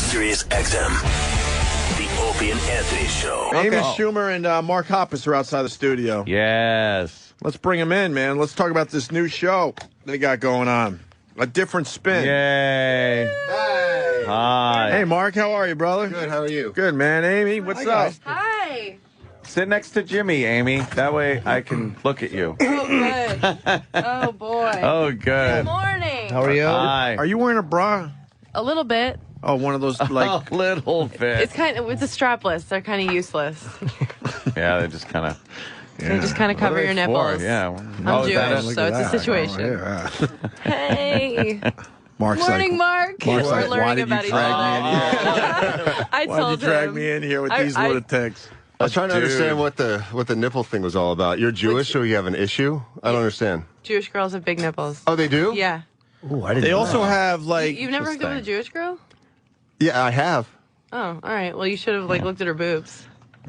Sirius XM. The Opie and Anthony Show. Amy Schumer and Mark Hoppus are outside the studio. Yes. Let's bring them in, man. Let's talk about this new show they got going on. A different spin. Yay. Hi. Hi. Hey, Mark, how are you, brother? Good, how are you? Good, man. Amy, what's up? Hi. Sit next to Jimmy, Amy. That way I can look at you. Oh, good. Oh, boy. Oh, Good good. morning. How are you? Hi. Are you wearing a bra? A little bit. Oh, one of those, like... A little bit. It's a strapless. They're kind of useless. Yeah, they just kind of... They just kind of cover your nipples. Yeah. I'm is that Jewish, it? so it's a that. situation. Oh, yeah. Hey. Mark's Morning, Mark. Mark's We're like, why learning did you about each drag me in other. here? I Why'd told you drag him. me in here with I- these I- lunatics? I was trying to Dude. understand what the nipple thing was all about. You're Jewish, so you have an issue? I don't understand. Jewish girls have big nipples. Oh, they do? Yeah. Ooh, I didn't They know. also have, like... You've never hooked up with a Jewish girl? Yeah, I have. Oh, all right. Well, you should have looked at her boobs.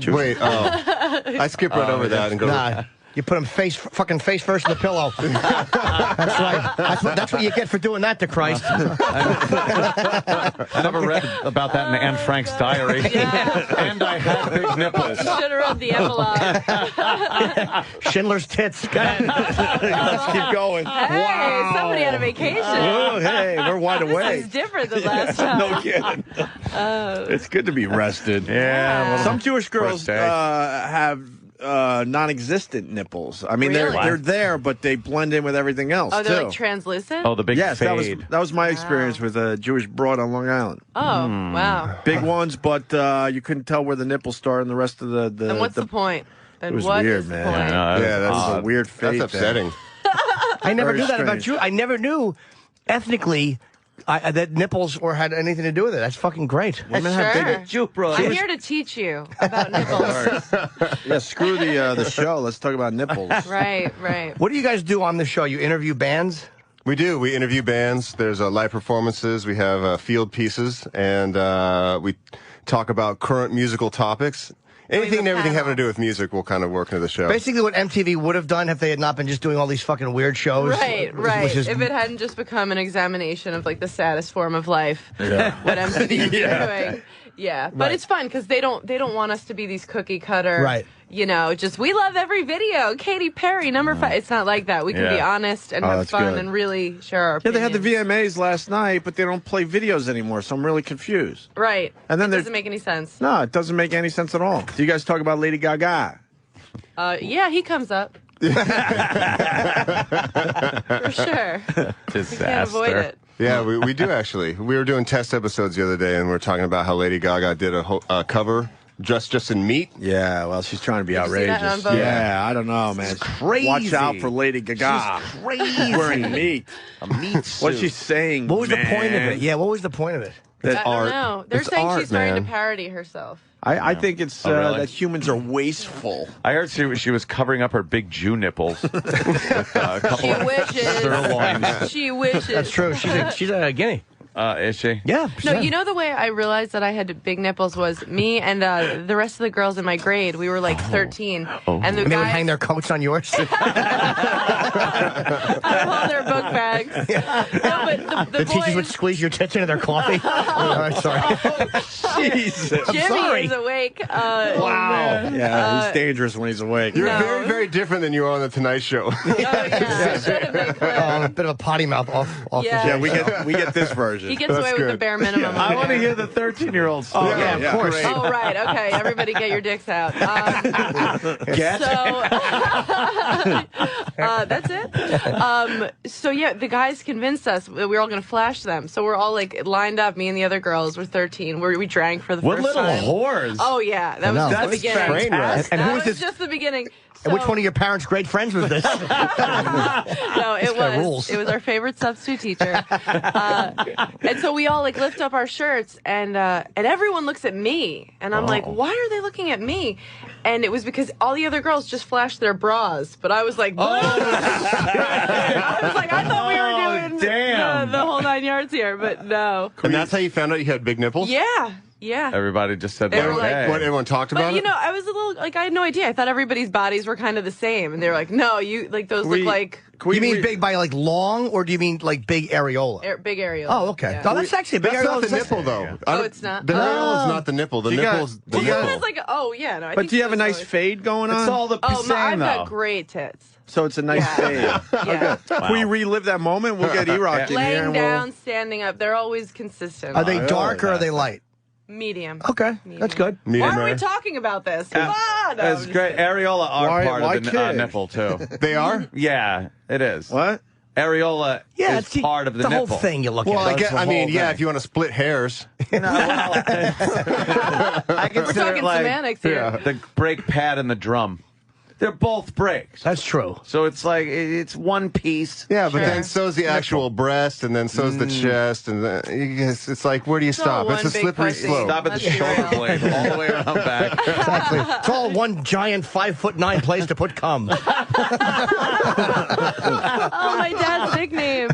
Wait, I skipped right over that and go... Nah, you put him fucking face first in the pillow. That's right. That's what you get for doing that to Christ. I never read about that in Anne Frank's diary. Yeah. And I had big nipples. Should have read the epilogue. Schindler's tits. Go ahead. Let's keep going. Hey, somebody had a vacation. Oh, hey, we're wide awake. This is different than last time. No kidding. It's good to be rested. Yeah. well, Some Jewish girls Birthday. have non-existent nipples. I mean, Really? they're there, but they blend in with everything else, Oh, they're too. like translucent? Oh, the big Yes, fade. that was my experience with a Jewish broad on Long Island. Oh, wow. Big ones, but you couldn't tell where the nipples start and the rest of the Then what's the point? Then It was what weird, is the man. point? Yeah, Yeah, That was that's a weird fate. That's upsetting. I never Very knew that about strange. you. I never knew ethnically that nipples or had anything to do with it. That's fucking great. Women have Sure. big Jew bro. I'm here to teach you about nipples. Yeah, screw the show. Let's talk about nipples. Right. What do you guys do on the show? You interview bands? We do. We interview bands. There's live performances. We have field pieces. And we talk about current musical topics. Anything and everything having to do with music will kind of work into the show. Basically what MTV would have done if they had not been just doing all these fucking weird shows. Right. Which is- If it hadn't just become an examination of like the saddest form of life, what MTV is doing. Yeah, but Right. it's fun because they don't want us to be these cookie cutter. Right. You know, just we love every video. Katy Perry, number 5. It's not like that. We can be Yeah. honest and Oh, have that's fun good. and really share our Yeah, opinions. they had the VMAs last night, but they don't play videos anymore, so I'm really confused. Right. And then it there's- doesn't make any sense. No, it doesn't make any sense at all. Do you guys talk about Lady Gaga? Yeah, he comes up. For sure. Disaster. Can't avoid it. Yeah, we do actually. We were doing test episodes the other day, and we were talking about how Lady Gaga did a cover just in meat. Yeah, well, she's trying to be Did you see that outrageous. on Vogue? Yeah, I don't know, man. crazy. Watch out for Lady Gaga. Crazy. Wearing meat. A meat suit. What's she saying? What was the point of man? it? Yeah, what was the point of it? I don't art. know. They're It's saying art, she's trying man. to parody herself. I think it's Oh, really? that humans are wasteful. I heard she was covering up her big Jew nipples with a couple She of wishes. sirloins. She wishes. That's true. She's a guinea. Is she? Yeah. No, you know the way I realized that I had big nipples was me and the rest of the girls in my grade. We were like 13, and the And they would guys hang their coats on yours. out of all their book bags. No, but the The teachers boys, would squeeze your tits into their coffee. I'm sorry. Jesus. Jimmy sorry. is awake. Wow. Yeah, he's dangerous when he's awake. You're No. very, very different than you are on the Tonight Show. Oh yeah, should have been clear. A bit of a potty mouth off Yeah. Yeah, we get this version. He gets That's away with the good. bare minimum. I over want to there. hear the 13-year-old story. yeah, of course. great. Oh right, okay. Everybody, get your dicks out. Get? So that's it. So yeah, the guys convinced us that we were all going to flash them. So we're all like lined up. Me and the other girls were 13. We drank for the What first little time. whores. Oh yeah, that was know. just the That's beginning. fantastic. And that who was was this? just the beginning. And which So- one of your parents' great friends was this? No, This it guy was. rules. It was our favorite substitute teacher, and so we all like lift up our shirts, and everyone looks at me, and I'm like, why are they looking at me? And it was because all the other girls just flashed their bras, but I was like, I was like, I thought we were doing damn. the whole 9 yards here, but no. And that's how you found out you had big nipples? Yeah. Yeah. Everybody just said, They were okay. like- What, everyone talked about But you it? know, I was a little like I had no idea. I thought everybody's bodies were kind of the same, and they were like, "No, you like those look like You mean big by like long, or do you mean like big areola? big areola." Oh, okay. Yeah. No, that's sexy. Big That's not areola the is sexy. nipple, though. Oh, it's not? The areola is not the nipple. The Do you got- nipple is the do you got- nipple. It's like, oh yeah, no. I But think do you have a those nice always- fade going on? It's all the Oh, I've same, got though. great tits. So it's a nice fade. Yeah. Can we relive that moment? We'll get E-Rock in here. Laying And down, standing up, they're always consistent. Are they really? dark or are they light? Medium. Okay, that's good. Why Medium are we rare. talking about this? Come on. No, I'm It's just great. kidding. Areola are Why- part why of the kid? nipple, too. They are? Yeah, it is. What? Areola Yeah, is part of the the nipple. whole thing you look Well, at. I, That's the mean, whole yeah, thing. if you want to split hairs. I We're consider talking it like semantics here. the brake pad and the drum. They're both brakes. That's true. So it's like, it's one piece. Yeah, but Sure. then so's the actual breast, and then so's the chest, and it's like, where do you stop? all It's a one big slippery pussy. slope. Stop at the Let's be shoulder real. blade, all the way around back. Exactly. It's all one giant 5'9" place to put cum. Oh, my dad's nickname.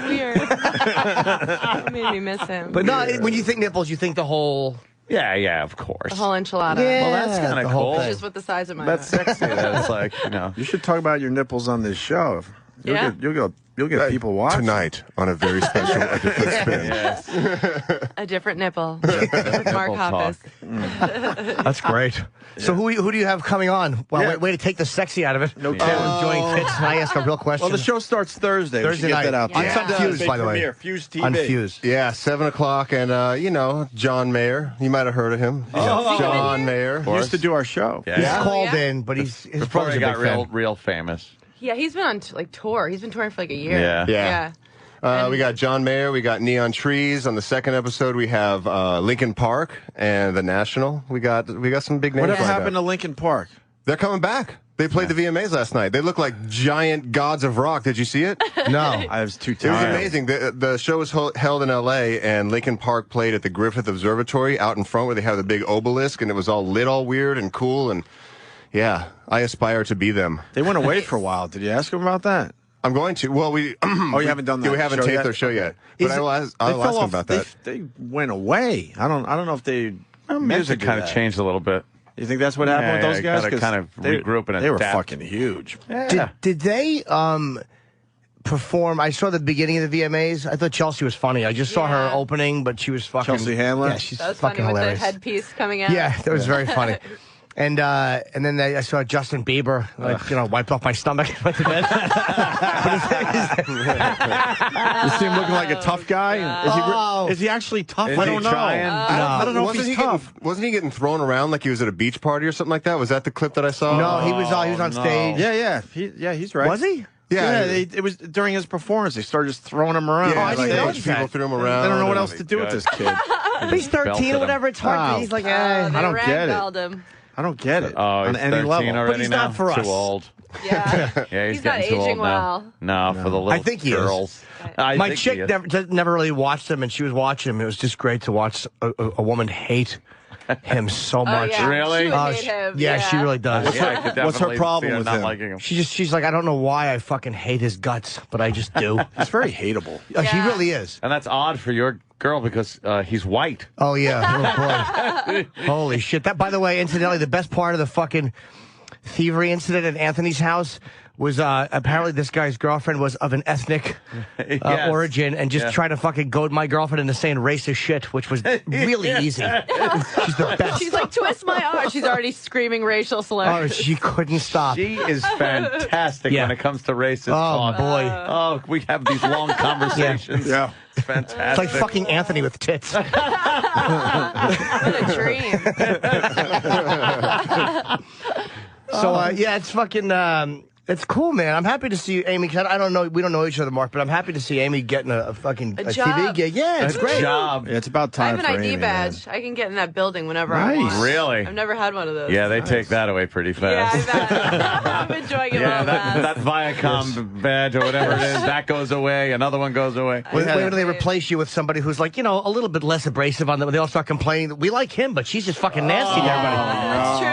Weird. That made me miss him. But no, when you think nipples, you think the whole. Yeah, of course. the whole enchilada. Well, that's kind the of whole cool. thing. Just with the size of my That's head. sexy. That's like, you know. You should talk about your nipples on this show. Yeah? You'll get people watching. Tonight on a very special A Different Spin. Yes. A different nipple. With Mark talk. Hoppus. That's great. So who do you have coming on? Well, Yeah. way to take the sexy out of it. No Tim enjoying tits. And I ask a real question. Well, the show starts Thursday. We should Thursday get night. that out On there. Yeah. Fuse, Big by the way. premiere, Fuse TV. Unfused. Yeah, 7 o'clock, and you know, John Mayer. You might have heard of him. John Mayer. He used to do our show. Yeah. He's Yeah. called yeah? in, but his Before brother's he a got big fan. real famous. Yeah, he's been on like tour. He's been touring for like a year. Yeah. Yeah. We got John Mayer. We got Neon Trees. On the second episode, we have Linkin Park and the National. We got some big names. Whatever lined happened up. to Lincoln Park? They're coming back. They played the VMAs last night. They look like giant gods of rock. Did you see it? No. I was too It was tired. amazing. The show was held in L.A., and Linkin Park played at the Griffith Observatory out in front where they have the big obelisk, and it was all lit all weird and cool. And, yeah, I aspire to be them. They went away for a while. Did you ask them about that? I'm going to. Well, we. Oh, you haven't done that We haven't show taped yet? their show yet. Is But it- I'll they ask fell them off- about that. They went away. I don't know if they. Music kind of changed a little bit. You think that's what happened with those guys? gotta 'Cause kind of they- regroup and They were adapt. fucking huge. Did they perform? I saw the beginning of the VMAs. I thought Chelsea was funny. I just saw her Yeah. opening, but she was fucking. Chelsea Handler? Yeah, she's That was funny fucking with hilarious. the headpiece coming out. Yeah, that was very funny. And then I saw Justin Bieber, like, wiped off my stomach and went to bed. You see him looking like a tough guy? Is he actually tough? Is I he don't know. trying? I don't know if Wasn't he's he tough. wasn't he getting thrown around like he was at a beach party or something like that? Was that the clip that I saw? No, he was on stage. Yeah, he's right. Was he? Yeah, Yeah. it was during his performance. They started just throwing him around. Yeah, I like didn't know stage that. people threw him around. They don't know what and- else to do with this kid. But he's 13 belted or him. whatever. It's hard. Wow. He's like, They I don't get it. ragdolled him. I don't get it Oh, on he's any 13 level. already But he's now? not for us. Too old. Yeah. Yeah, He's not getting too aging old well. now. No, for the little I think he is. girls. I my think chick he is. never really watched him, and she was watching him. It was just great to watch a woman hate him so Oh, much. yeah. Really? She would Oh, hate him. Yeah, she really does. Yeah, I could What's her definitely problem see her with not him? liking him? She's like, I don't know why I fucking hate his guts, but I just do. It's very hateable. She Yeah. really is. And that's odd for your girl because he's white. Oh yeah. Oh boy. Holy shit. That, by the way, incidentally, the best part of the fucking thievery incident at Anthony's house was apparently this guy's girlfriend was of an ethnic Yes. origin and just Yeah. trying to fucking goad my girlfriend into saying racist shit, which was really easy. She's the best. She's like, twist my arm. She's already screaming racial Oh, slurs. she couldn't stop. She is fantastic Yeah. when it comes to racist Oh, talk. boy. Oh, we have these long conversations. Yeah. It's fantastic. It's like fucking Anthony with tits. What a dream. So yeah, it's fucking. It's cool, man. I'm happy to see you, Amy. 'Cause I don't know, we don't know each other, Mark, but I'm happy to see Amy getting a fucking A TV job. gig. Yeah, it's Good great. job. Yeah, it's about I time have an for ID Amy, man. badge. I can get in that building whenever I Nice. want. Really? I've never had one of those. Yeah, they take that away pretty Yeah, fast. I bet. I'm enjoying it Yeah, real fast. that Viacom badge or whatever it is, that goes away. Another one goes away. When do they replace you with somebody who's like, a little bit less abrasive on them? They all start complaining that we like him, but she's just fucking nasty to everybody. That's true.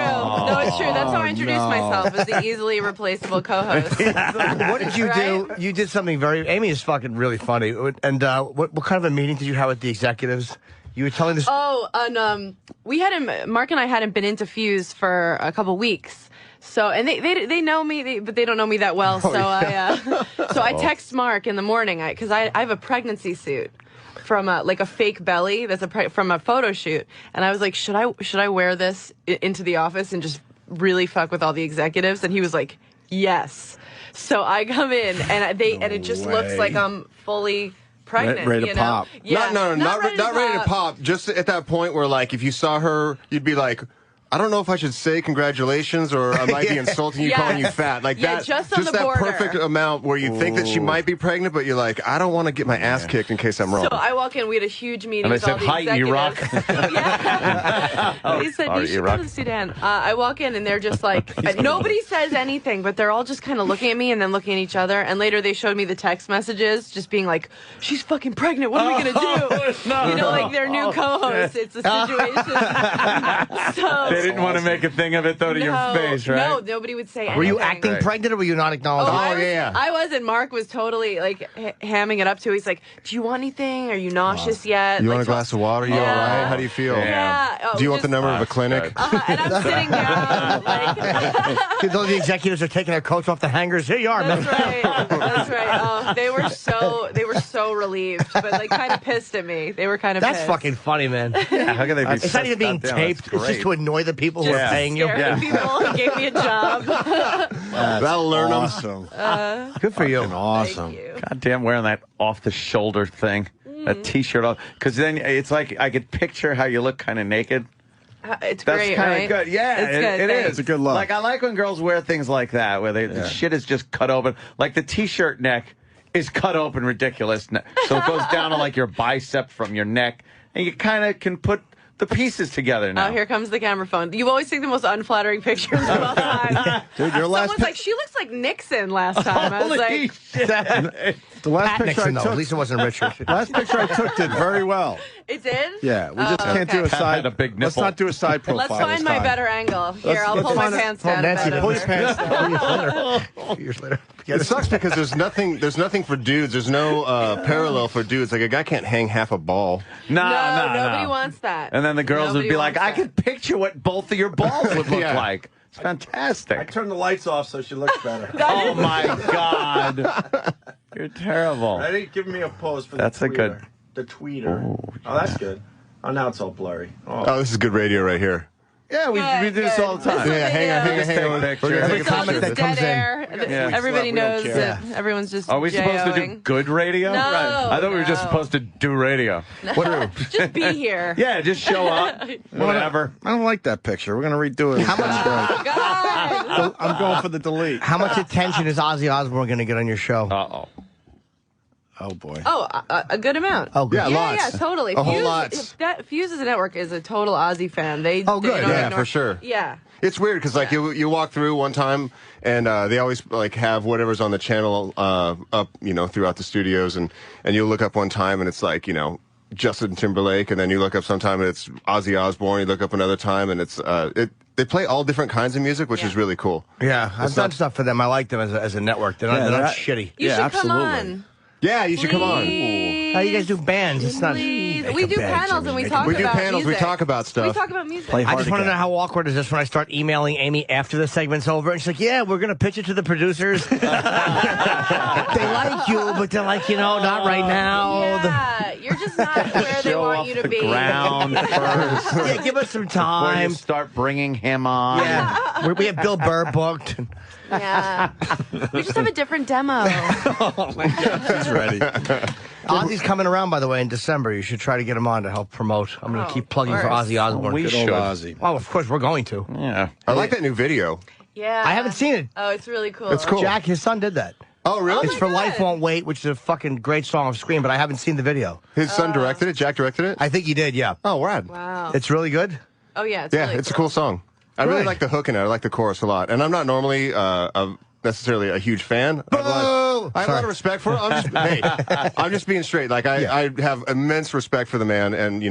No, it's true. That's how I introduced myself as the easily replaceable co-host. What did you do? Right? You did something very. Amy is fucking really funny. And what kind of a meeting did you have with the executives You were telling this. Oh, and Mark and I hadn't been into Fuse for a couple weeks. So, and they know me, but they don't know me that well. I text Mark in the morning because I have a pregnancy suit from a fake belly that's from a photo shoot, and I was like, should I wear this into the office and just really fuck with all the executives? And he was like, yes. So I come in and it just looks like I'm fully pregnant. Ready to pop. Yeah, not ready to pop. Just at that point where, like, if you saw her, you'd be like, I don't know if I should say congratulations or I might be insulting you, calling you fat. Like that, just on the that border. perfect amount where you think that she might be pregnant, but you're like, I don't want to get my ass kicked in case I'm wrong. So I walk in, we had a huge meeting And they with said, all the hi, executives. Iraq. Yeah. They said, you should go to the Sudan. I walk in and they're just like, nobody says anything, but they're all just kind of looking at me and then looking at each other. And later they showed me the text messages just being like, she's fucking pregnant. What are we going to do? No. You know, like their new co-host. It's a situation. So, They didn't want to make a thing of it, though, to your face, right? No, nobody would say anything. Were you acting pregnant or were you not acknowledging? I wasn't. Mark was totally like hamming it up too. He's like, "Do you want anything? Are you nauseous yet? You like, want a glass of water? You all right? How do you feel? Yeah. Oh, Do you want the number of a clinic? And I'm sitting down. Like, The executives are taking their coats off the hangers. Here you are, man. That's right. Oh, they were so relieved, but like kind of pissed at me. They were kind of. That's pissed. fucking funny, man. Yeah, how can they be It's not even being taped. It's just to annoy the people who are paying you. Scare the people who gave me a job. That'll learn them. Awesome. Good for you. Awesome. Thank you. Goddamn, wearing that off-the-shoulder thing. A T-shirt off. Because then it's like I could picture how you look kind of naked. It's That's great, kind right? of good. Yeah, It's good, it thanks. is. It's a good look. Like, I like when girls wear things like that, where the shit is just cut open. Like the T-shirt neck is cut open ridiculous. So it goes down to like your bicep from your neck. And you kind of can put the pieces together now. Oh, here comes the camera phone. You always take the most unflattering pictures of all time. Dude, your last Someone's like, she looks like Nixon last time. I was Holy like, shit. the last Pat picture Nixon, I though. took. At least it wasn't Richard. Last picture I took did very well. it did? Yeah, we just can't do a Pat side. had a big Let's nipple. not do a side profile. Let's find this my time. better angle. Here, I'll let's pull my find it. pants Oh, down. Nancy, a pull bit. your pants down. 2 years later. It sucks because there's nothing for dudes. There's no parallel for dudes. Like a guy can't hang half a ball. No, nobody wants that. And then the girls Nobody would be like, wants I that. could picture what both of your balls would look Yeah. like. It's fantastic. Turn the lights off so she looks better. Oh, my God. You're terrible. Ready? Give me a pose for That's the a good- tweeter. The tweeter. Oh, that's good. Oh, now it's all blurry. Oh, this is good radio right here. Yeah, we do this all the time. Yeah, hang on. Take We're gonna pictures. take a So picture. it's that comes dead in. air. Yeah. Everybody We don't knows care. that everyone's just Are we supposed to do JOing. good radio? No, I thought we were just no. supposed to do radio. Just be here. Yeah, just show up. Whatever. I don't like that picture. We're gonna redo it. How much? Oh, God. I'm going for the delete. How much attention is Ozzy Osbourne going to get on your show? Uh-oh. Oh boy. Oh, a good amount. Oh, good. Yeah, Yeah, lots. yeah, totally. A whole Fuse, lot. That Fuse as a network is a total Ozzy fan. They Oh, good. They don't Yeah, ignore- for sure. Yeah. It's weird because like you walk through one time and they always like have whatever's on the channel up, throughout the studios, and you look up one time and it's like Justin Timberlake, and then you look up sometime and it's Ozzy Osbourne. You look up another time and it's they play all different kinds of music, which is really cool. Yeah, I've It's done not- stuff for them. I like them as a network. They're not that- shitty. You Yeah, should come absolutely. on. Yeah, you should come on. Please. How you guys do bands? It's not. Please. Make We a do band, panels Jimmy. and we Make a talk We band. do about panels, we music. talk about stuff. We talk about music. Play I hard just want to again. know how awkward is this when I start emailing Amy after the segment's over, and she's like, "Yeah, we're gonna pitch it to the producers. They like you, but they're like, not right now. Yeah, you're just not where they Show want off you to the be. ground first. Yeah, give us some Before you time. start bringing him on. Yeah, we have Bill Burr booked. Yeah. We just have a different demo. He's ready. Ozzy's coming around, by the way, in December. You should try to get him on to help promote. I'm going to keep plugging for course. Ozzy Osbourne. We Good should. old Ozzy. Oh, of course, we're going to. Yeah. I like that new video. Yeah. I haven't seen it. Oh, it's really cool. It's cool. Jack, his son, did that. Oh, really? It's for God. Life Won't Wait, which is a fucking great song off screen, but I haven't seen the video. His son directed it. Jack directed it. I think he did, yeah. Oh, rad. Wow. It's really good. Oh, yeah. It's Yeah, really it's a cool song. I really Good. like the hook in it. I like the chorus a lot. And I'm not normally necessarily a huge fan. I have a lot Sorry. of respect for him. I'm just being straight. Like I have immense respect for the man, and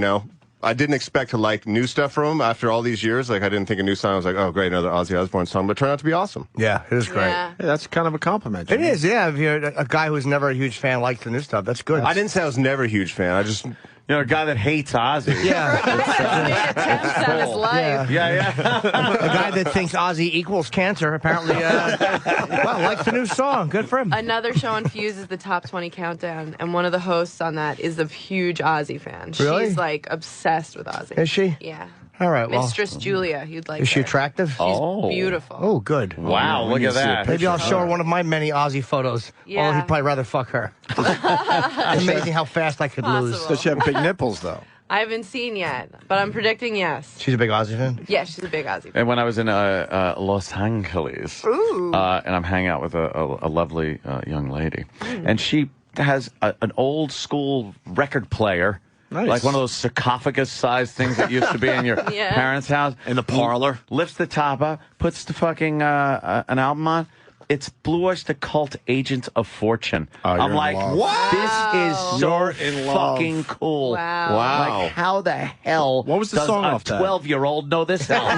I didn't expect to like new stuff from him after all these years. Like I didn't think a new song. I was like, oh great, another Ozzy Osbourne song, but it turned out to be awesome. Yeah, it is great. Yeah. Hey, that's kind of a compliment. It is, yeah. If you're a guy who's never a huge fan likes the new stuff, that's good. I didn't say I was never a huge fan. I just You know, a guy that hates Ozzy. Yeah. Made attempts on his life. Yeah. A guy that thinks Ozzy equals cancer, apparently, well, likes the new song. Good for him. Another show on Fuse is the Top 20 Countdown, and one of the hosts on that is a huge Ozzy fan. Really? She's like obsessed with Ozzy. Is she? Yeah. All right, well. Mistress Julia, you'd like Is she her. attractive? She's beautiful. Oh, good. Wow, look at that. Maybe I'll show her one of my many Ozzy photos. Yeah. Or he'd probably rather fuck her. It's amazing how fast I could lose. Possible. Does she have big nipples, though? I haven't seen yet, but I'm predicting yes. She's a big Ozzy fan? Yeah, she's a big Ozzy fan. And when I was in Los Angeles, and I'm hanging out with a lovely young lady, and she has an old school record player. Nice. Like one of those sarcophagus-sized things that used to be in your Yeah. parents' house. In the parlor. Lifts the top up, puts the fucking an album on. It's Blue Oyster Cult, Agents of Fortune. Oh, you're I'm in like, love. what? This is so You're in love. fucking cool. Wow. Like, how the hell What was the does song a off that? 12-year-old know this album?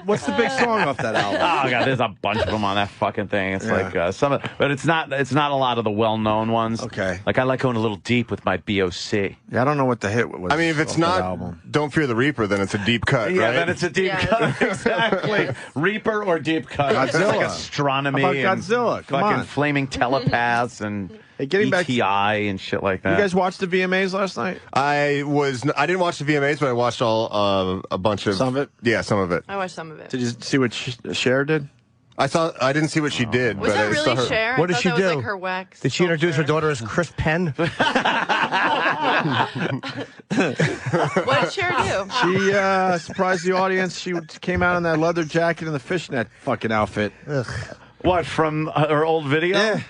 What's the big song off that album? Oh god, there's a bunch of them on that fucking thing. It's like some, but it's not a lot of the well-known ones. Okay. Like I like going a little deep with my BOC. Yeah, I don't know what the hit was. I mean, if it's off that not album. Don't Fear the Reaper, then it's a deep cut, Yeah, right? then it's a deep Yeah. cut. Exactly. Reaper or deep cut. It's Godzilla. like astronomy. How about and Godzilla? Come fucking on. flaming telepaths and Hey, getting back- ETI and shit like that. You guys watched the VMAs last night? I didn't watch the VMAs, but I watched a bunch of Some of it? Yeah, some of it. I watched some of it. Did you see what Cher did? I didn't see what she did, Was but that I really saw her. Cher? What I did thought she that was do? like her wax. Did she introduce her daughter as Chris Penn? What did Cher do? She surprised the audience. She came out in that leather jacket and the fishnet fucking outfit. What, from her old video? Yeah.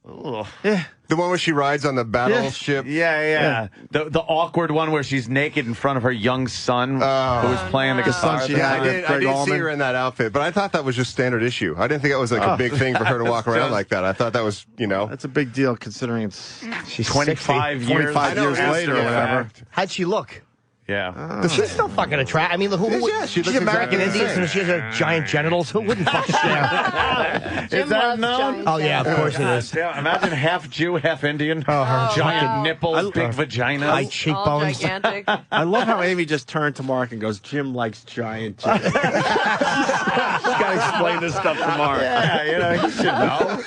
Ugh. Yeah. The one where she rides on the battleship. Yeah. The awkward one where she's naked in front of her young son who was playing the guitar. son she at the had. time. I did Greg see Allman. her in that outfit, but I thought that was just standard issue. I didn't think it was like a big thing for her to walk around like that. I thought that was, That's a big deal considering it's She's 25 60. years, 25 years after later or the whatever. fact. How'd she look? Yeah. She's still fucking attractive. I mean, who Yeah, she she's looks American exactly the Indian, so same. she has giant genitals. Who wouldn't fuck Cher? Jim that loves known? giant Oh, yeah, of genitals. course it is. Yeah, imagine half Jew, half Indian. Oh, her giant wow. nipples, big vagina. high All cheekbones. gigantic. I love how Amy just turned to Mark and goes, Jim likes giant chicks. She's got to explain this stuff to Mark. Yeah, you should know.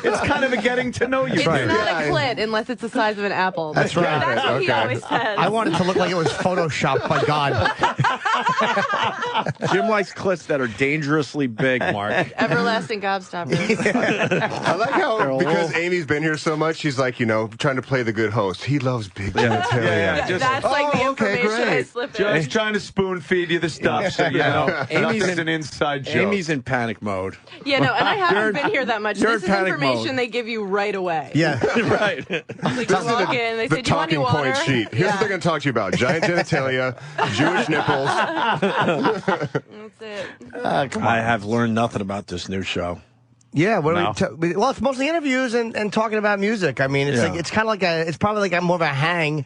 It's kind of a getting to know you. It's thing. not a clit unless it's the size of an apple. That's right. That's what he Okay. always says. I want it to look like it was photoshopped by God. Jim likes clits that are dangerously big, Mark. Everlasting gobstopper. I like how because Amy's been here so much, she's like, trying to play the good host. He loves big genitalia. Yeah, just- That's like the okay, information I great. slip in. Just trying to spoon feed you the stuff, so you know. Amy's Amy's in- an inside joke. Amy's in panic mode. Yeah, no, and I You're haven't in- been here that much. you're This in is panic information mode. they give you right away. Yeah. Right. Like you walk in, they The say, "Do you want any talking water?" point sheet. Here's what they're going to talk to you about: giant genitalia, Jewish nipples. That's it. I have learned nothing about this new show. Yeah, what No. do well, it's mostly interviews and talking about music. I mean, it's Yeah. like it's kind of like it's probably like more of a hang.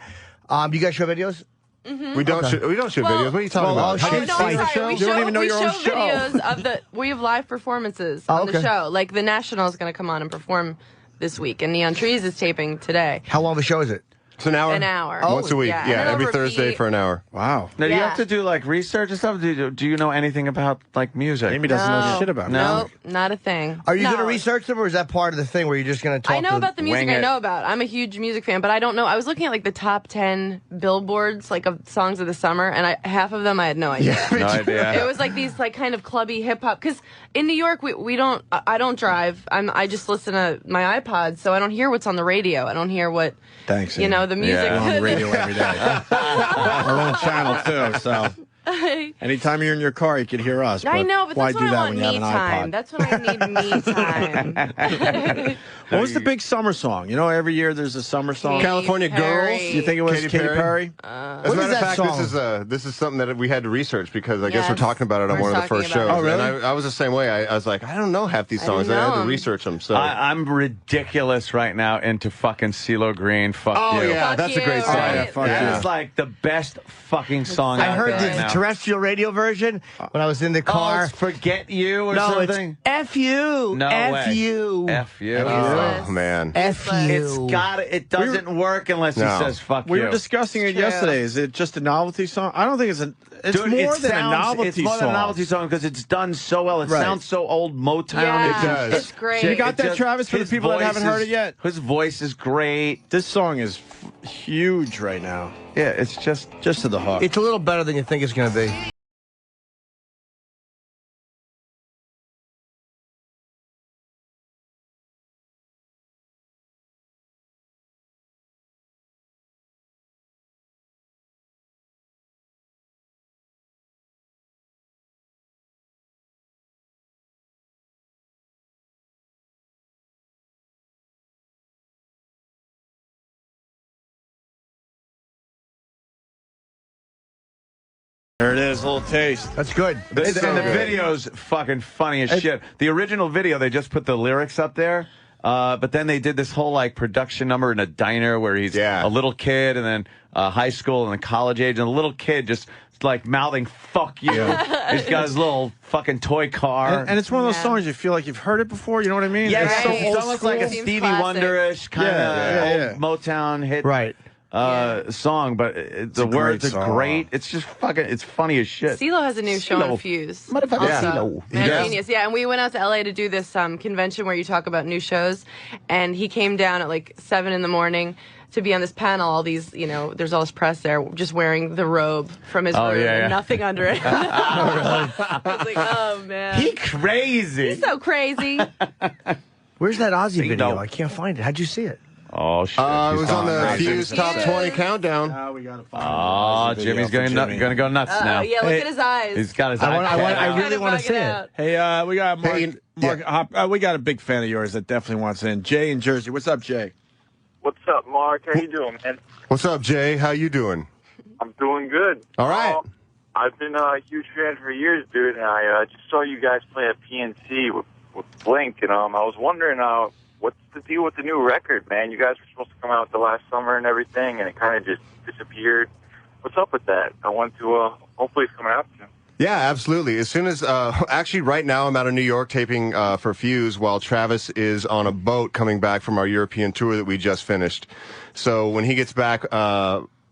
Do you guys show videos? We don't shoot Well- videos. What are you talking Well, about? oh, Oh, shit. no, Fight I'm the sorry. show? We You don't show, even know we your show own show. videos of we have live performances on okay. the show. Like the National is going to come on and perform this week, and Neon Trees is taping today. How long of a show is it? It's an hour. An hour. Once a week. yeah. Yeah, And it'll every Thursday repeat. for an hour. Wow. Now, do you Yeah. have to do like research and stuff? Do you know anything about like music? Amy doesn't know shit about No, music. not a thing. Are you no. going to research them, or is that part of the thing where you're just going to talk? I know about the music wing I it. know about. I'm a huge music fan, but I don't know. I was looking at like the top 10 billboards, like of songs of the summer, and half of them I had no idea. No idea. It was like these like kind of clubby hip hop. Because in New York, we don't. I don't drive. I just listen to my iPod, so I don't hear what's on the radio. I don't hear what. Thanks, You Amy. know the music. Yeah. We're on the radio every day. Our own channel, too, so. Anytime you're in your car, you can hear us. I know, but why that's do when I that want when you me have an time. iPod? That's when I need me time. What was the big summer song? You know, every year there's a summer song. California Perry. Girls. You think it was Katy Katy Perry? Perry? As a What matter is of that fact, song? this is something that we had to research because I guess we're Yes, talking about it on we're one of the talking first about shows. it. Oh, really? And I was the same way. I was like, I don't know half these songs. didn't I had know to 'em. research them. So. I'm ridiculous right now into fucking Cee-Lo Greene. Fuck Oh you. yeah, Fuck that's a you, great song. right? Yeah, fuck That you. is like the best fucking song I out heard there the right now. terrestrial radio version when I was in the car. Oh, it's Forget You or no, something? it's F you. No F way. you. F you. Oh, man. F you. It doesn't work unless he says fuck you. We were discussing it yesterday. Is it just a novelty song? I don't think it's it's Dude, more than a novelty It's more than a novelty song because it's done so well. It sounds so old Motown. Yeah, It does. It's great. You got that, Travis, for the people that haven't heard it yet? His voice is great. This song is huge right now. Yeah, it's just to the hook. It's a little better than you think it's going to be. There it is, a little taste. That's good. and the video's fucking funny as shit. The original video, they just put the lyrics up there. But then they did this whole like production number in a diner where he's a little kid and then high school and then college age and the little kid just like mouthing "fuck you." He's got his little fucking toy car, and it's one of those songs you feel like you've heard it before. You know what I mean? Yeah, it's so it's old almost school. like a Seems Stevie classic. Wonder-ish kind of old Motown hit, Right. Song, but the words are great. It's just fucking, it's funny as shit. Cee-Lo has a new show on Fuse. Motherfucker, Also. Cee-Lo. Man, Yeah. genius. Yeah, and we went out to LA to do this convention where you talk about new shows, and he came down at like 7 in the morning to be on this panel. All these, there's all this press there, just wearing the robe from his room and nothing under it. I was like, oh man, He crazy. he's so crazy. Where's that Ozzy video? Cee-Lo. I can't find it. How'd you see it? Oh shit! It was on the crazy. Fuse Top 20 countdown. Now we gotta find Oh, Jimmy's gonna go nuts now. Yeah, look at his eyes. He's got his I really Kinda want to bugging see it. out. Hey, we got Mark. Hey, We got a big fan of yours that definitely wants in. Jay in Jersey. What's up, Jay? What's up, Mark? How you doing, man? What's up, Jay? How you doing? I'm doing good. All right. I've been a huge fan for years, dude, and I just saw you guys play at PNC with Blink, and I was wondering, what's the deal with the new record, man? You guys were supposed to come out the last summer and everything, and it kind of just disappeared. What's up with that? I want to, hopefully it's coming out soon. Yeah, absolutely. As soon as, actually right now I'm out of New York taping for Fuse while Travis is on a boat coming back from our European tour that we just finished. So when he gets back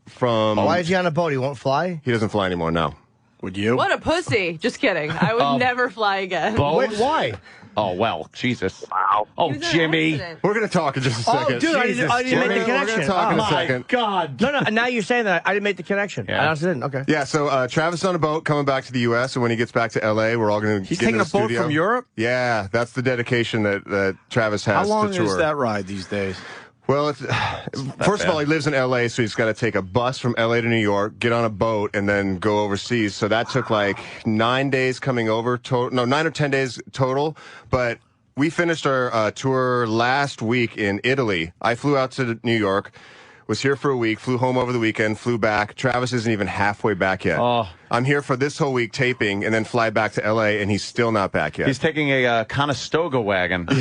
from... Why is he on a boat? He won't fly? He doesn't fly anymore now. Would you? What a pussy. Just kidding. I would never fly again. Wait, why? Oh well, Jesus. Wow. Oh, He was in an Jimmy. accident. We're going to talk in just a second. Oh, dude, I didn't make the We're going connection. to talk in a My second. God. No, now you're saying that. I didn't make the connection. Yeah. I honestly didn't. Okay. Yeah, so Travis is on a boat coming back to the U.S., and when he gets back to L.A., we're all going to He's get in taking the a boat studio. from Europe? Yeah, that's the dedication that Travis has How long to tour. is that ride these days? Well, first of all, he lives in L.A., so he's got to take a bus from L.A. to New York, get on a boat, and then go overseas. So that took like 9 days coming over. 9 or 10 days total. But we finished our tour last week in Italy. I flew out to New York, was here for a week, flew home over the weekend, flew back. Travis isn't even halfway back yet. Oh. I'm here for this whole week taping and then fly back to L.A., and he's still not back yet. He's taking a Conestoga wagon, I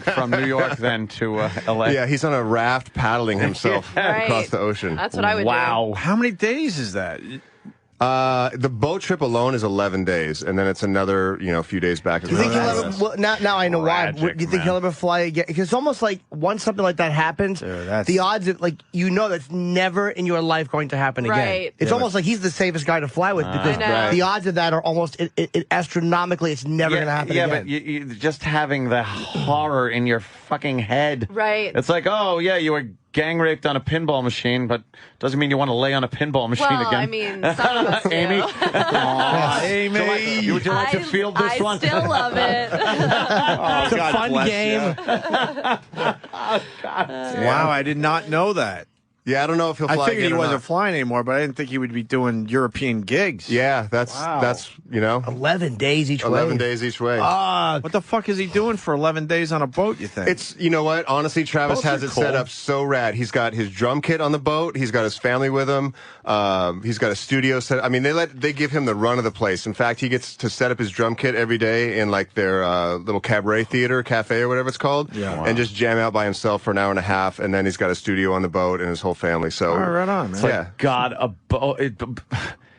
think, from New York then to L.A. Yeah, he's on a raft paddling himself Right. across the ocean. That's what I would do. Wow. How many days is that? The boat trip alone is 11 days, and then it's another, few days back as Do you think well. he'll ever, well, now I know why. Tragic, Do you think he'll ever fly again? Because it's almost like once something like that happens, Dude, the odds of, that's never in your life going to happen again. Right. It's almost like he's the safest guy to fly with because I know. the odds of that are almost astronomically, it's never going to happen yeah, again. but you just having the horror in your fucking head. Right. It's like, oh, yeah, you were gang raped on a pinball machine, but doesn't mean you want to lay on a pinball machine Well, again. I mean, some of us do. Amy? Amy. Would you like to field this I one? still love it. Oh, It's a fun game. Wow, I did not know that. Yeah, I don't know if he'll fly I figured again he or wasn't not. flying anymore, but I didn't think he would be doing European gigs. Yeah, that's 11 days each 11 way. days each way. What the fuck is he doing for 11 days on a boat, you think? It's, you know what? Honestly, Travis Boats has are it set cool. up so rad. He's got his drum kit on the boat. He's got his family with him. He's got a studio set. I mean, they give him the run of the place. In fact, he gets to set up his drum kit every day in like their little cabaret theater, cafe or whatever it's called, and just jam out by himself for an hour and a half. And then he's got a studio on the boat and his whole family. So right on, man. yeah. God, a boat.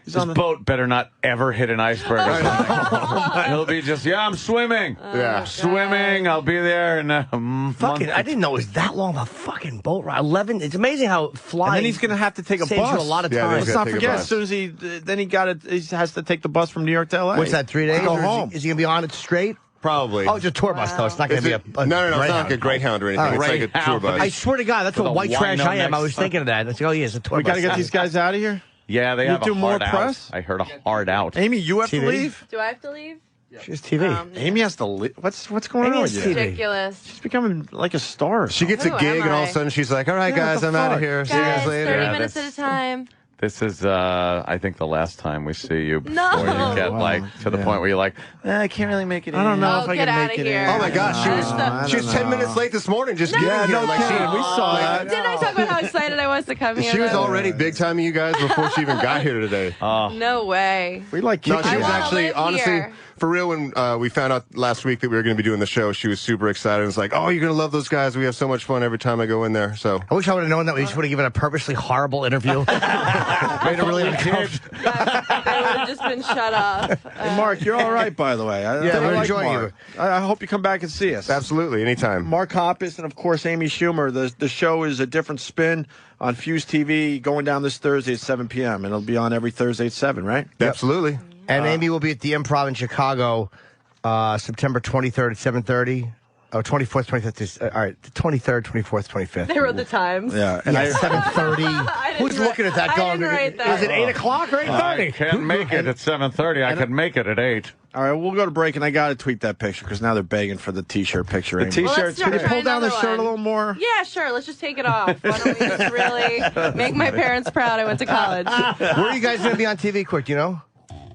This boat better not ever hit an iceberg or something. He'll be just, I'm swimming. Swimming. I'll be there in a month. Fucking, I didn't know it was that long of a fucking boat ride. 11. It's amazing how flying. And then he's going to have to take a saves bus. you a lot of Yeah, time. he's Let's gotta not take a forget, bus. as soon as he has to take the bus from New York to L.A. What's that, 3 days? Go Or home. Is he going to be on it straight? Probably. Oh, just a tour bus, though. It's not going Is to be it- a no, it's not like a Greyhound. Greyhound or anything. It's like a tour Greyhound. bus. I swear to God, that's With what a white trash wino I am. I next was to thinking of that. It's like, oh, yeah, it's a tour We bus. got to get these guys out of here. Yeah, they You have do a more hard out. press? I heard a hard out. Amy, you have to TV? leave? Do I have to leave? She's TV. Amy has to leave. What's going Amy on has with you? TV. Ridiculous. She's becoming like a star. She gets a Who gig, am and all of I? a sudden she's like, all right, Yeah, guys, what I'm the out of fuck? here. See you guys Guys, later. 30 Yeah, minutes that's- at a time. This is, I think, the last time we see you before No. you get, to the point where you're like, I can't really make it I don't in." know Oh, if I get can outta make it here. in. Oh my gosh, she was I she was 10 minutes late this morning just getting Yeah, here. no Like, kidding. We saw that. Didn't I talk about how excited I was to come here? she was though? already big timing you guys before she even got here today. No way. We like No, kicking she was I wanna actually, live honestly, here. for real, when we found out last week that we were going to be doing the show, she was super excited. It was like, oh, you're going to love those guys. We have so much fun every time I go in there. So I wish I would have known that. We just would have given a purposely horrible interview. Made it really uncomfortable. They would have just been shut off. Hey, Mark, you're all right, by the way. I we're like enjoying Mark. I hope you come back and see us. absolutely, anytime. Mark Hoppus and, of course, Amy Schumer. The show is A Different Spin on Fuse TV going down this Thursday at 7 p.m. And it'll be on every Thursday at 7, right? Absolutely. And Amy will be at the Improv in Chicago September 23rd at 7:30. Oh, 24th, 25th. All right, the 23rd, 24th, 25th. They wrote the times. Yeah. And Yeah, 7:30. didn't Who's write- looking at that I going? didn't write that. Is it 8 o'clock or I 8:30? can't make it at 7:30. I could make it at 8. all right, we'll go to break, and I got to tweet that picture because now they're begging for the T-shirt picture. The Amy. T-shirt. Well, let's Can you try pull down the another shirt a one. little more? Yeah, sure. Let's just take it off. Why don't we just really make my parents proud? I went to college. Where are you guys going to be on TV, quick? Do you know?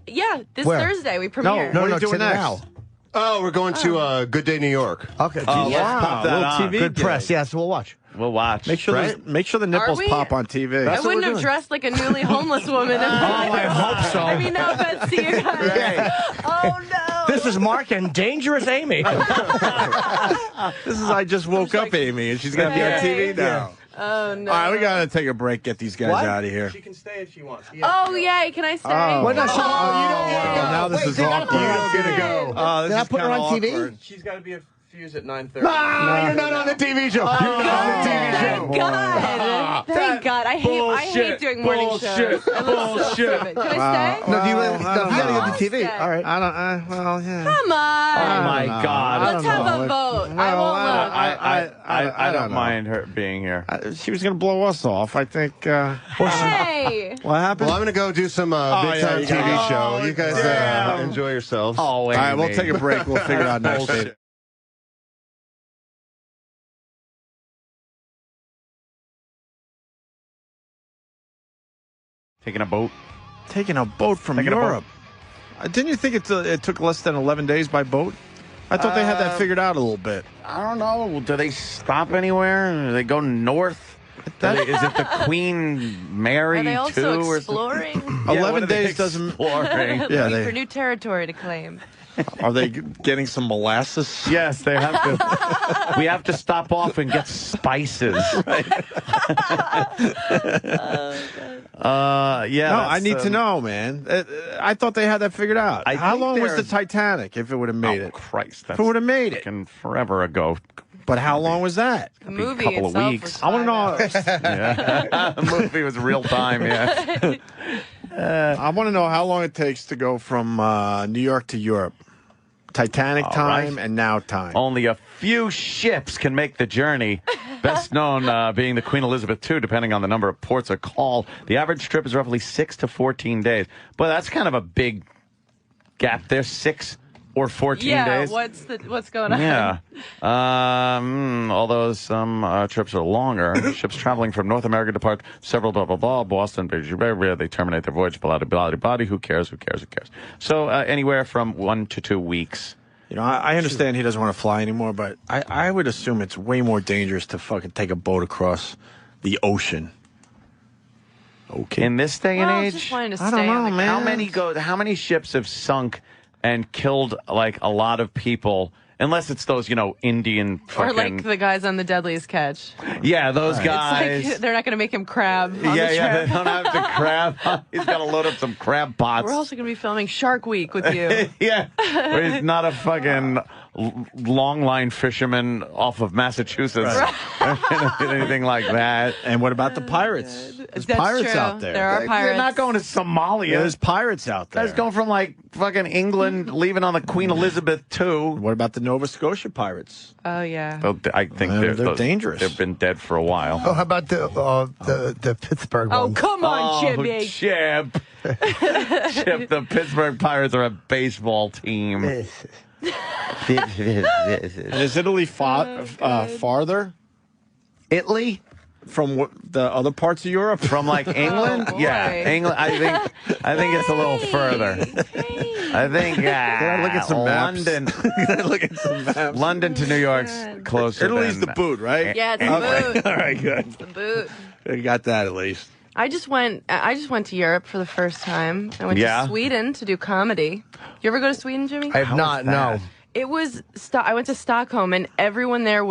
Yeah, this Where? Thursday we premiere. What are you it's doing in next? now. Oh, we're going to Good Day New York. Okay. Oh, geez. let's pop that little on. TV Good gig. press. Yeah, so we'll watch. We'll watch. Make sure the nipples we? pop on TV. I wouldn't have dressed like a newly homeless woman. I hope so. I mean, no offense to you guys. Oh no. This is Mark and Dangerous Amy. This is I just woke up, Amy, and she's gonna be on TV now. Oh no. All right, we gotta take a break. Get these guys out of here. She can stay if she wants. Oh yay! Can I stay? Oh. Well, no, she, Oh, you don't get to go. now this Wait, is they gotta awkward. put her on You don't get to TV. go. Oh, this Did I is put her kinda on TV? awkward. She's got to be a fuse at 9:30. Ah, you're not on the TV show. You're not on the TV show. Thank God. Thank God. I hate doing morning Bullshit. shows. I look so stupid. Can I stay? No, do you, Well, no, I don't you gotta know. go to TV. Stay. All right. I don't. Well, yeah. Come on. Oh my know. God. Let's have a vote. I won't look. I don't know. mind her being here. She was gonna blow us off. I think. Hey. What happened? Well, I'm going to go do some big yeah, time you TV got- show. You guys damn. enjoy yourselves. Oh, All right, we'll take a break. We'll figure it out next week. Taking a boat. Taking a boat from Taking a boat. Europe. Didn't you think it took less than 11 days by boat? I thought they had that figured out a little bit. I don't know. Do they stop anywhere? Do they go north? Is it the Queen Mary Are they also too? Or exploring? Yeah, 11 Oh, what are they days doesn't. exploring? Yeah, Looking they- for new territory to claim. Are they getting some molasses? Yes, they have to. We have to stop off and get spices. Yeah. No, I need to know, man. I thought they had that figured out. I How think long was the there's- Titanic if it would have made Oh it? Christ! If it would have made it. fucking forever ago. But how long was that? The movie couple of itself weeks. was I want to 5 know. hours. Yeah. The movie was real time. Yeah. I want to know how long it takes to go from New York to Europe. Titanic All time right. and now time. Only a few ships can make the journey. Best known being the Queen Elizabeth II, depending on the number of ports or call. The average trip is roughly 6 to 14 days. But that's kind of a big gap there. 6 or 14 Yeah, days. what's going on? Yeah. Although some trips are longer. Ships traveling from North America depart several blah, blah, blah. Boston, Beijing, they terminate their voyage, blah, blah, blah. Who cares? So anywhere from 1 to 2 weeks. You know, I understand he doesn't want to fly anymore, but I would assume it's way more dangerous to fucking take a boat across the ocean. Okay. In this day Well, and it's just age, wanting to I don't stay on know, the man. how many ships have sunk and killed like a lot of people Unless it's those, Indian fucking... Or like the guys on the Deadliest Catch. Yeah, those guys. It's like they're not going to make him crab on the Yeah, trip. they don't have to crab. He's got to load up some crab pots. We're also going to be filming Shark Week with you. Yeah, where he's not a fucking long line fisherman off of Massachusetts. Right. Anything like that. And what about the pirates? There's That's pirates true. out there. There are pirates. They're not going to Somalia. Yeah, there's pirates out there. Guys going from like fucking England, leaving on the Queen Elizabeth II. What about the Nova Scotia pirates? Oh, yeah. Oh, I think They're dangerous. They've been dead for a while. Oh, how about the Pittsburgh Oh, one? come on, Oh, Jimmy. Chip. Chip, the Pittsburgh Pirates are a baseball team. And is Italy farther Italy? from the other parts of Europe? From like England? Oh, boy. Yeah, England. I think it's a little further. I think Look at some maps. London. Look at some maps. London to New York's closer. Italy's than, the boot, right? Yeah, it's the boot. All right, good. The boot. You got that at least. I just went to Europe for the first time. I went Yeah? to Sweden to do comedy. You ever go to Sweden, Jimmy? I have not, no. It was, I went to Stockholm, and everyone there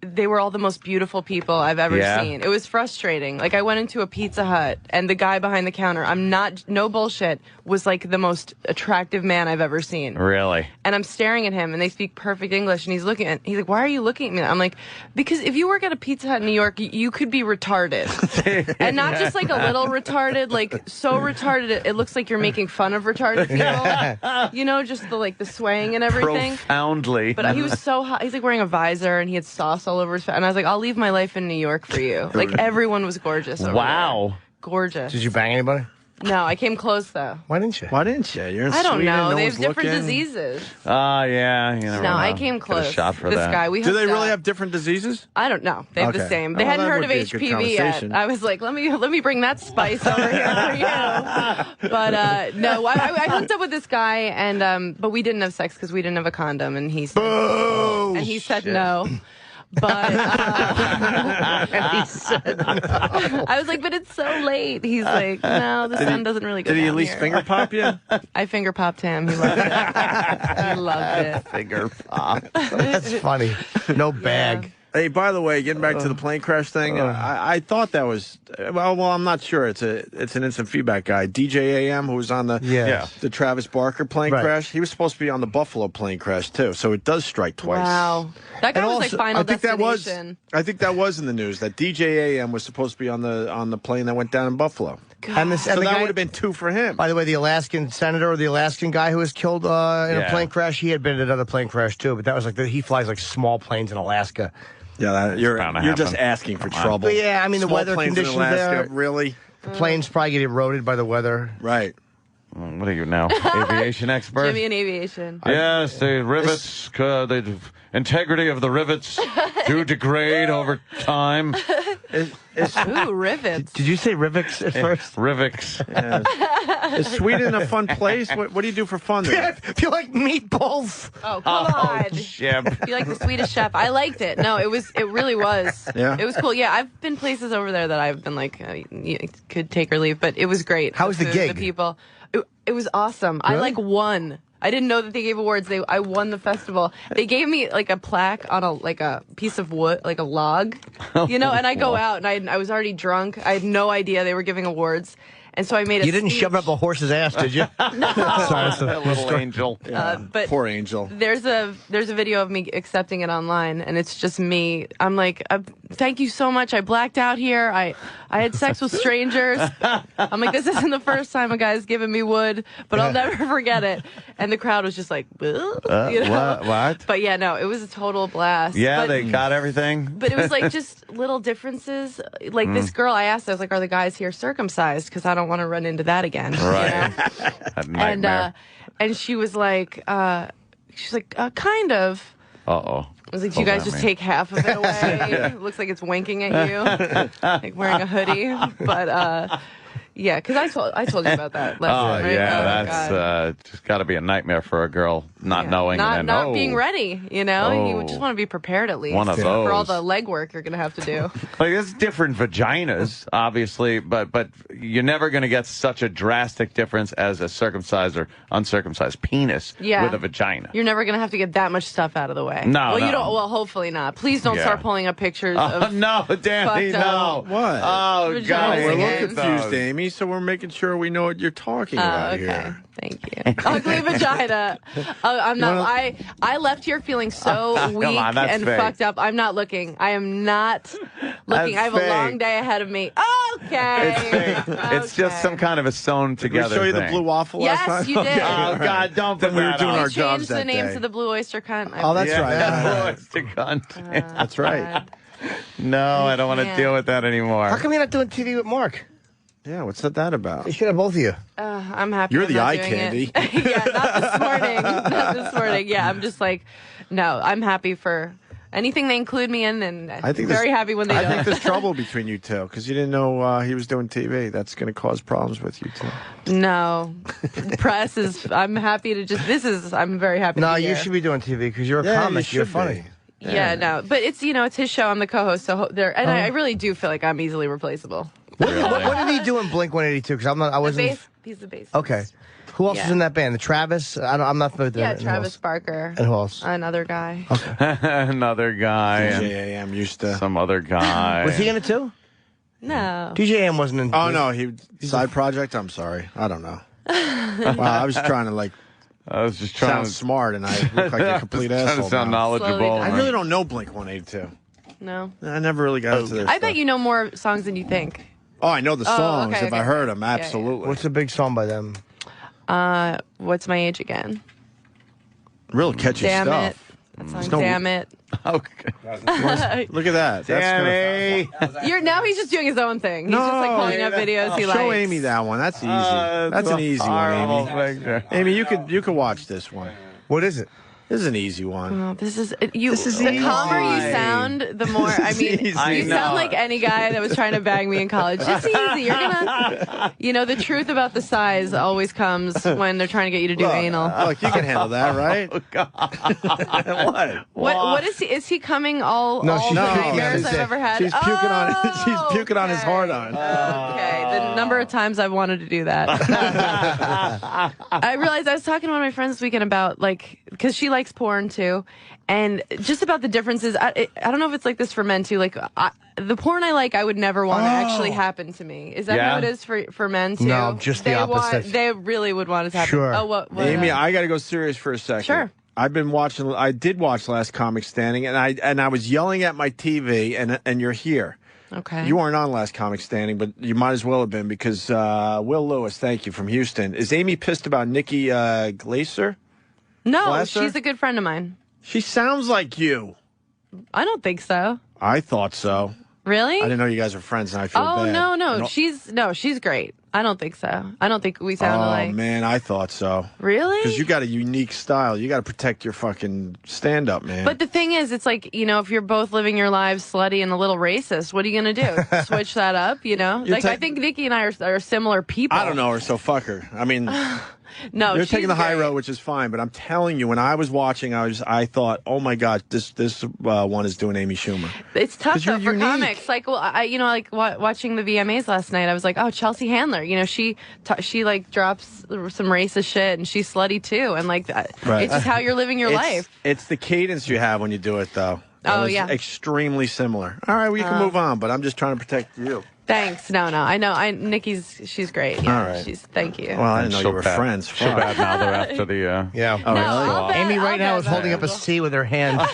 they were all the most beautiful people I've ever Yeah. seen. It was frustrating. Like, I went into a Pizza Hut, and the guy behind the counter, no bullshit, was like the most attractive man I've ever seen. Really? And I'm staring at him, and they speak perfect English, and he's like, why are you looking at me? I'm like, because if you work at a Pizza Hut in New York, you could be retarded. And not just like a little retarded, like so retarded, it looks like you're making fun of retarded people. Just the swaying and everything. Profoundly. But he was so hot. He's like wearing a visor, and he had sauce all over his face. And I was like, I'll leave my life in New York for you. Like, everyone was gorgeous over Wow. there. Gorgeous. Did you bang anybody? No, I came close, though. Why didn't you? Why didn't you? You're in I don't Sweden, know. no They one's have different looking. diseases. Yeah. You never No, know. I came Get a close. shot for this that. guy, we Do they hooked really up. have different diseases? I don't know. They have the Okay. same. They Oh, hadn't that heard would of be a good HPV yet. conversation. I was like, let me bring that spice over here for you. But no, I hooked up with this guy, and but we didn't have sex because we didn't have a condom, and he said, no. But And he said no. I was like, but it's so late. He's like, no, the sun doesn't really go Did he down at least here. finger pop you? I finger popped him. He loved it. He loved it. Finger pop. That's funny. No bag. Hey, by the way, getting back to the plane crash thing, I thought that was well, I'm not sure. It's an instant feedback guy, DJ AM, who was on the Travis Barker plane crash. He was supposed to be on the Buffalo plane crash too, so it does strike twice. Wow, that guy And was also, like Final I think Destination. I think that was in the news that DJ AM was supposed to be on the plane that went down in Buffalo. And the So that guy, would have been 2 for him. by the way, the Alaskan senator or the Alaskan guy who was killed in a plane crash, he had been in another plane crash too, but that was he flies like small planes in Alaska. Yeah, you're just happen. asking for trouble. But yeah, I mean, the Small weather planes in conditions Alaska, there. really? The planes probably get eroded by the weather. Right. What are you now? Aviation expert? Jimmy in aviation. Yes, the rivets, the integrity of the rivets do degrade over time. Ooh, rivets. Did you say Rivix at first? Rivets. Is Sweden a fun place? What do you do for fun there? Do you like meatballs? Oh, come on. Chip. You like the Swedish chef? I liked it. No, it really was. Yeah? It was cool. Yeah, I've been places over there that I've been like, you could take or leave, but it was great. How was the food, gig? The people. It was awesome. I Really? won. I didn't know that they gave awards. I won the festival. They gave me like a plaque on a piece of wood, like a log, and I go out and I was already drunk. I had no idea they were giving awards. And so I made a You didn't speech. shove it up a horse's ass, did you? No. Sorry, it's a That little angel. But Poor Angel. there's a video of me accepting it online, and it's just me. I'm like, thank you so much. I blacked out here. I had sex with strangers. I'm like, this isn't the first time a guy's given me wood, but I'll never forget it. And the crowd was just like, What? But yeah, no, it was a total blast. Yeah, but, they got everything. But it was like just little differences. Like this girl, I asked, I was like, are the guys here circumcised? Because I don't want to run into that again. Right. You know? That nightmare. And she was like, kind of. Uh-oh. I was like, do you guys just take half of it away? It looks like it's winking at you, like wearing a hoodie. But Yeah, because I told you about that last time, right? Yeah, that's just got to be a nightmare for a girl not knowing and then, not being ready. You know, you just want to be prepared at least. One of those for all the legwork you're going to have to do. Like, there's different vaginas, obviously, but you're never going to get such a drastic difference as a circumcised or uncircumcised penis with a vagina. You're never going to have to get that much stuff out of the way. No, you don't. Well, hopefully not. Please don't start pulling up pictures of. No, Danny, no. What? Oh, God. We're a little confused, Amy, so we're making sure we know what you're talking about here. Thank you. Ugly vagina. I'm not. I left here feeling so weak and fucked up. I'm not looking. I am not looking. I have a long day ahead of me. Okay. It's fake. It's just some kind of a sewn together Did we show you thing. the blue waffle last time? Yes, you did. Oh, God, don't put we were doing our Changed jobs the that name day. to the Blue Oyster Cunt. Oh, that's right. Blue Oyster Cunt. That's right. No, I don't want to deal with that anymore. How come you're not doing TV with Mark? Yeah, what's that about? They should have both of you. I'm happy. You're I'm the not eye doing candy. Yeah, not this morning. Not this morning. Yeah, I'm just like, no, I'm happy for anything they include me in, and very happy when they don't. I think there's trouble between you two because you didn't know he was doing TV. That's going to cause problems with you two. No, press is. I'm happy to just. I'm very happy. No, to be you here. should be doing TV because you're a Yeah, comic. you You're should funny. be. Yeah, no, but it's it's his show. I'm the co-host, so there, and I really do feel like I'm easily replaceable. What did he do in Blink 182? Because I wasn't. He's the bass. Okay. Who else was in that band? The Travis? I'm not familiar with Yeah, that. Travis Barker. And who else? Another guy. Another guy. and JAM used to. Some other guy. Was he in it too? No. DJ AM wasn't in. Oh no, side project. I'm sorry, I don't know. Wow, I was trying to I was just trying sound smart, and I look like a complete trying asshole. to sound now. knowledgeable. I really don't know Blink 182. No. I never really got into this. I bet you know more songs than you think. Oh, I know the songs. okay, If I heard them, absolutely. What's a big song by them? What's My Age Again? Real catchy Damn stuff. It. That song, Damn It. Okay. Look at that. Damn Now he's just doing his own thing. He's just like pulling up videos he likes. Show Amy that one. That's easy. That's an easy one, Amy. Amy, you could watch this one. What is it? This is an easy one. Oh, this is easy. easy. Calmer you sound, the more. I mean, you sound like any guy that was trying to bag me in college. It's easy. You're gonna, the truth about the size always comes when they're trying to get you to do anal. Look, you can handle that, right? Oh, God. What is he? Is he coming all No, all she's the puking on nightmares his I've dick. ever had? She's puking on. She's puking on his hard on. Okay, the number of times I've wanted to do that. I realized I was talking to one of my friends this weekend about because she likes porn too, and just about the differences. I don't know if it's like this for men too. Like the porn I like, I would never want to actually happen to me. Is that how it is for men too? No, just the opposite. They really would want it to happen. Sure. Oh, what Amy, I got to go serious for a second. Sure. I've been watching. I did watch Last Comic Standing, and I was yelling at my TV, and you're here. Okay. You weren't on Last Comic Standing, but you might as well have been because Will Lewis, thank you, from Houston. Is Amy pissed about Nikki Glaser? No, Glaser? she's a good friend of mine. She sounds like you. I don't think so. I thought so. Really? I didn't know you guys were friends, and I feel bad. No. She's great. I don't think so. I don't think we sound alike. Oh, man, I thought so. Really? Because you got a unique style. You got to protect your fucking stand-up, man. But the thing is, it's like, if you're both living your lives slutty and a little racist, what are you going to do? Switch that up, I think Nikki and I are similar people. I don't know her, so fuck her. I mean... No, you're she's taking the high great. road, which is fine. But I'm telling you, when I was watching, I thought, oh my god, this one is doing Amy Schumer. It's tough 'Cause you're though for unique. comics. Like, watching the VMAs last night, I was like, oh, Chelsea Handler. She drops some racist shit, and she's slutty too. And Right. it's just how you're living your life. It's the cadence you have when you do it, though. Oh, was yeah. extremely similar. All right, we can move on, but I'm just trying to protect you. Thanks. No. I know. She's great. Yeah, All right. Thank you. Well, I didn't know you were friends. She'll Fuck. badmouth her after the... Yeah. Oh, No, really? I'll bet- Amy right I'll now bet is holding up a C with her hand. No.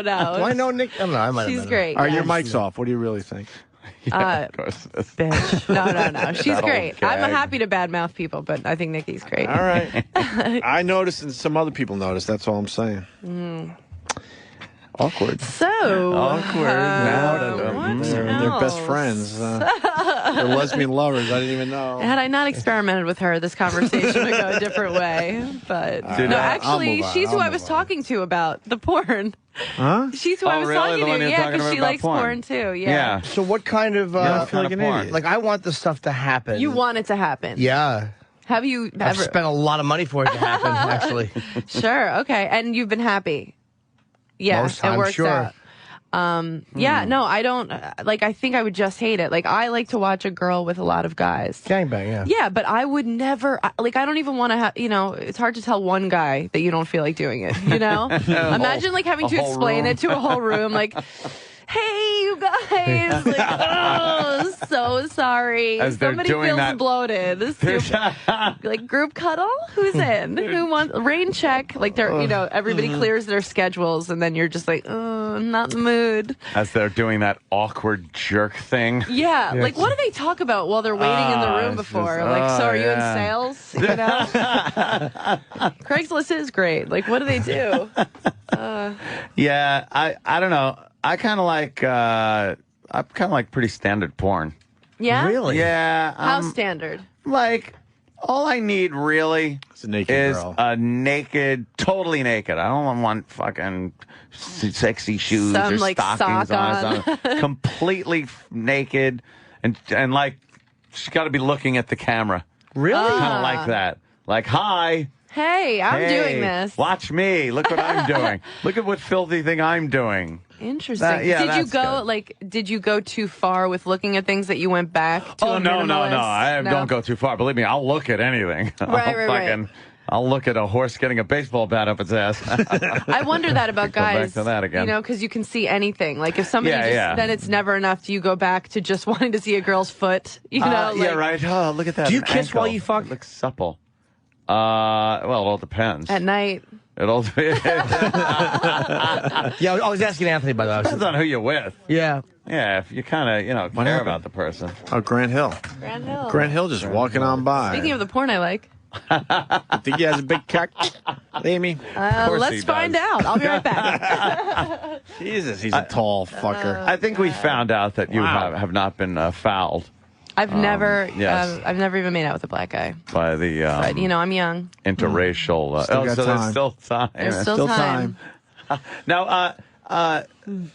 Do I know Nick? I don't know. I might have She's met her. great. All right, yeah. your mic's off. What do you really think? of course. Bitch. No. She's That old great. gag. I'm happy to badmouth people, but I think Nikki's great. All right. I noticed, and some other people noticed. That's all I'm saying. Awkward. So awkward. They're best friends. They're lesbian lovers. I didn't even know. Had I not experimented with her, this conversation would go a different way. But no, actually, she's who I was talking to about the porn. Huh? She's who I was talking to. Yeah, because she likes porn too. Yeah. So what kind of? I feel like an idiot. Like I want this stuff to happen. You want it to happen. Yeah. Have you ever? I've spent a lot of money for it to happen. Actually. Sure. Okay. And you've been happy. Yeah. Most times, it works sure. out. Yeah, no, I don't, like, I think I would just hate it. Like, I like to watch a girl with a lot of guys. Gangbang, yeah. Yeah, but I would never, like, I don't even want to have, you know, it's hard to tell one guy that you don't feel like doing it, you know? Imagine, like, having to explain it to a whole room, like, hey, you guys, like, oh, so sorry. As they're Somebody doing feels that- bloated. Like, group cuddle? Who's in? Who wants, rain check? Like, they're, you know, everybody clears their schedules, and then you're just like, oh, I'm not in the mood. As they're doing that awkward jerk thing. Yeah, like, what do they talk about while they're waiting in the room it's before? just- Like, so are you in yeah. sales? You know? Craigslist is great. Like, what do they do? Yeah, I don't know. I kind of like pretty standard porn. Yeah? Really? Yeah. How standard? Like, all I need really It's a naked is girl. a naked, totally naked. I don't want fucking sexy shoes Some, or like, stockings sock on. Something. Completely naked, and like she's got to be looking at the camera. Really? Kind of like that. Like, hi. Hey, I'm hey, doing this. Watch me. Look what I'm doing. Look at what filthy thing I'm doing. Interesting. Yeah, did you that's go good. like? Did you go too far with looking at things that you went back to? Oh a no. minimalist? I No? don't go too far. Believe me, I'll look at anything. Right. I'll look at a horse getting a baseball bat up its ass. I wonder that about Go back guys. to that again. You know, because you can see anything. Like if somebody Yeah. then it's never enough. Do you go back to just wanting to see a girl's foot? You know, yeah, like, right. Oh, look at that. Do you kiss ankle. while you fuck? It looks supple. Well, it all depends. at night. It all depends Yeah, I was asking Anthony by the way. on who you're with. Yeah. Yeah, if you kind of, care happened? about the person. Oh, Grant Hill. Grand Hill. Grant Hill just walking on by. Speaking of the porn I like, I think he has a big cock. Amy. course let's he find does. out. I'll be right back. Jesus, he's a tall fucker. I think we found out that you Wow. have not been fouled I've never, yes. I've never even made out with a black guy. by the But you know, I'm young. interracial. Still got so time. there's still time. There's still time. Now,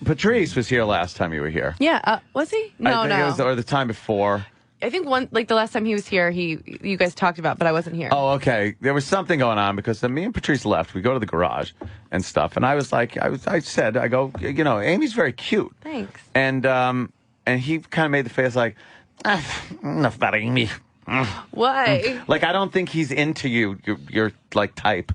Patrice was here last time you were here. Yeah, was he? No, I think no. it was, or the time before. I think the last time he was here, you guys talked about, but I wasn't here. Oh, okay. There was something going on because me and Patrice left. We go to the garage and stuff, and I was like, I said, Amy's very cute. Thanks. And he kind of made the face like, enough about Amy. Why? Like I don't think he's into you. You're like type.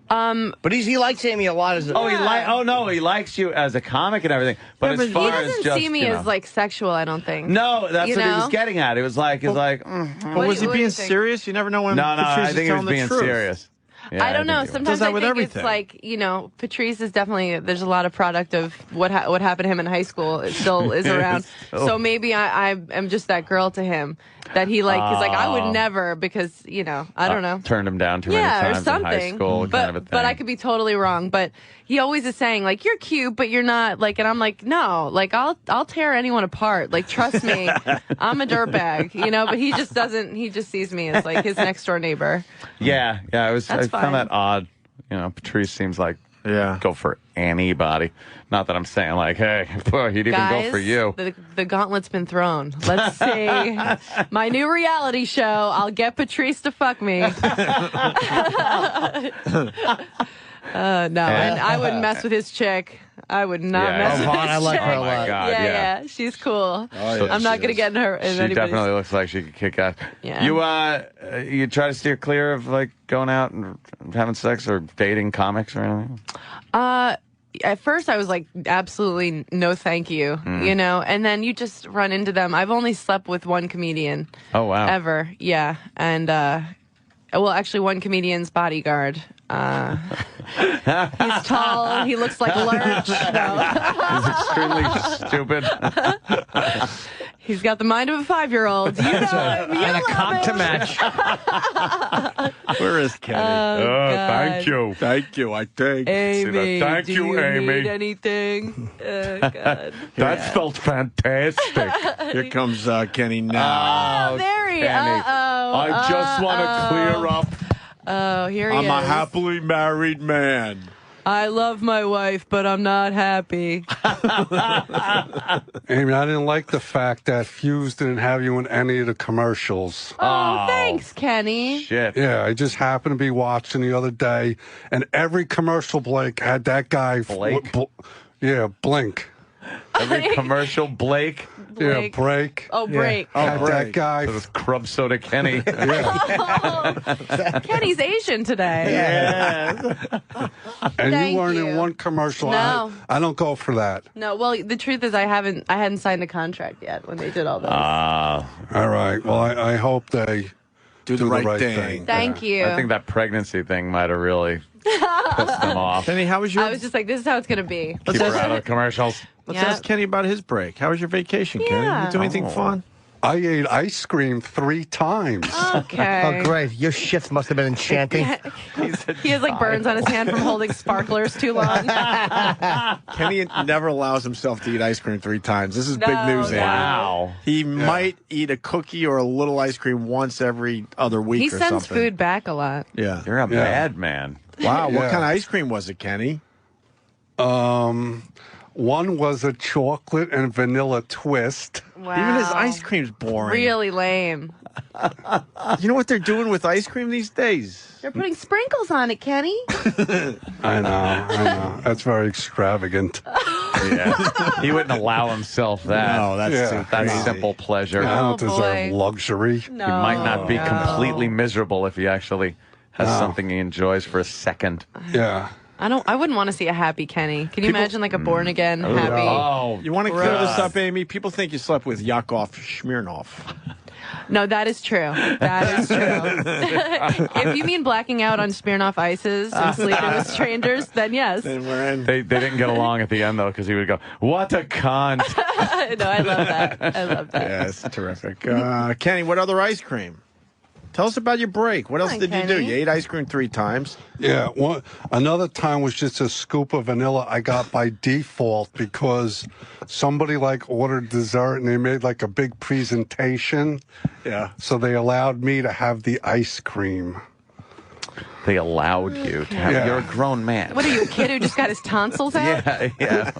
But he likes Amy a lot as a... He likes you as a comic and everything. But Yeah, as but far He as doesn't just see me as like sexual. I don't think. No, that's You what he know? was getting at. It was like, But was he what do being you think? serious? You never know when no, Patrice I think is he was telling being the truth. serious. Yeah, I don't know. think he was. Sometimes that I with think everything. it's like, Patrice is definitely, there's a lot of product of what happened to him in high school. It still is around. So maybe I am just that girl to him that he like, he's like, I would never because, I don't know. Turned him down too many Yeah, or times in something. high school, but, kind of a thing. but I could be totally wrong. But he always is saying like, you're cute, but you're not like, and I'm like, no, like I'll tear anyone apart. Like, trust me, I'm a dirtbag, but he just doesn't, he just sees me as like his next door neighbor. Yeah, I That's found fine. that odd. Patrice seems like Yeah. go for anybody. Not that I'm saying like, hey, boy, he'd even Guys, go for you. The gauntlet's been thrown. Let's see. My new reality show. I'll get Patrice to fuck me. No, and I wouldn't mess with his chick. I would not Yeah. mess Oh, with Vaughn, his I like chick. her a Oh my lot. God, Yeah, she's cool. Oh, yeah, I'm not she gonna is. get in her. In She anybody's- definitely looks like she could kick ass. Yeah. You try to steer clear of like going out and having sex or dating comics or anything? At first, I was like, absolutely no, thank you. And then you just run into them. I've only slept with one comedian. Oh wow. Ever, yeah, and actually, one comedian's bodyguard. He's tall. He looks like Lurch. No. He's extremely stupid. He's got the mind of a 5-year-old. You know him. You And a love cock him. to match. Where is Kenny? Thank you. Thank you, I think. Amy, Thank do you, Amy. need anything? Oh, God. That felt fantastic. Here comes Kenny now. Oh, there he is. Kenny. Uh-oh. I just want to clear up. Oh, here he is. I'm a happily married man. I love my wife, but I'm not happy. Amy, I didn't like the fact that Fuse didn't have you in any of the commercials. Oh, thanks, Kenny. Shit. Yeah, I just happened to be watching the other day, and every commercial, Blake, had that guy. Blake? Blink. Every commercial, Blake. Yeah, Blake. Break. Oh, break. Had that Break. guy. This Crub Soda Kenny. Kenny's Asian today. Yeah. And Thank you weren't you. in one commercial. No. I don't go for that. No, well, the truth is I hadn't signed the contract yet when they did all those. All right. Well, I hope they Do the right thing. Thank you. I think that pregnancy thing might have really pissed them off. Kenny, how was your... I was just like, this is how it's going to be. Keep her out of commercials. Let's Yeah. ask Kenny about his break. How was your vacation, Kenny? Yeah. You do anything fun? I ate ice cream 3 times. Okay. Oh, great. Your shifts must have been enchanting. He has like burns on his hand from holding sparklers too long. Kenny never allows himself to eat ice cream 3 times. This is big No, news, no. Andy. Wow. He might eat a cookie or a little ice cream once every other week He or sends something. food back a lot. Yeah. You're a bad man. Wow. What Yeah. kind of ice cream was it, Kenny? One was a chocolate and vanilla twist. Wow. Even his ice cream's boring. Really lame. You know what they're doing with ice cream these days? They're putting sprinkles on it, Kenny. I know. That's very extravagant. Yeah. He wouldn't allow himself that. No, that's Yeah. too That crazy. simple pleasure. I don't Oh, deserve boy. luxury. No. He might not be no. completely miserable if he actually has something he enjoys for a second. Yeah. I wouldn't want to see a happy Kenny. Can you imagine like a born again happy? Oh, You want to clear Gross. this up, Amy? People think you slept with Yakov Smirnoff. No, that is true. That is true. If you mean blacking out on Smirnoff ices and sleeping with strangers, then yes. And we're in. they didn't get along at the end, though, because he would go, "What a cunt." No, I love that. I love that. Yeah, it's terrific. Kenny, what other ice cream? Tell us about your break. What else Come on, did you do? Kenny. You ate ice cream 3 times. Yeah. Another time was just a scoop of vanilla I got by default because somebody like ordered dessert and they made like a big presentation. Yeah. So they allowed me to have the ice cream. They allowed you to have. Yeah. You're a grown man. What are you, a kid who just got his tonsils out? Yeah.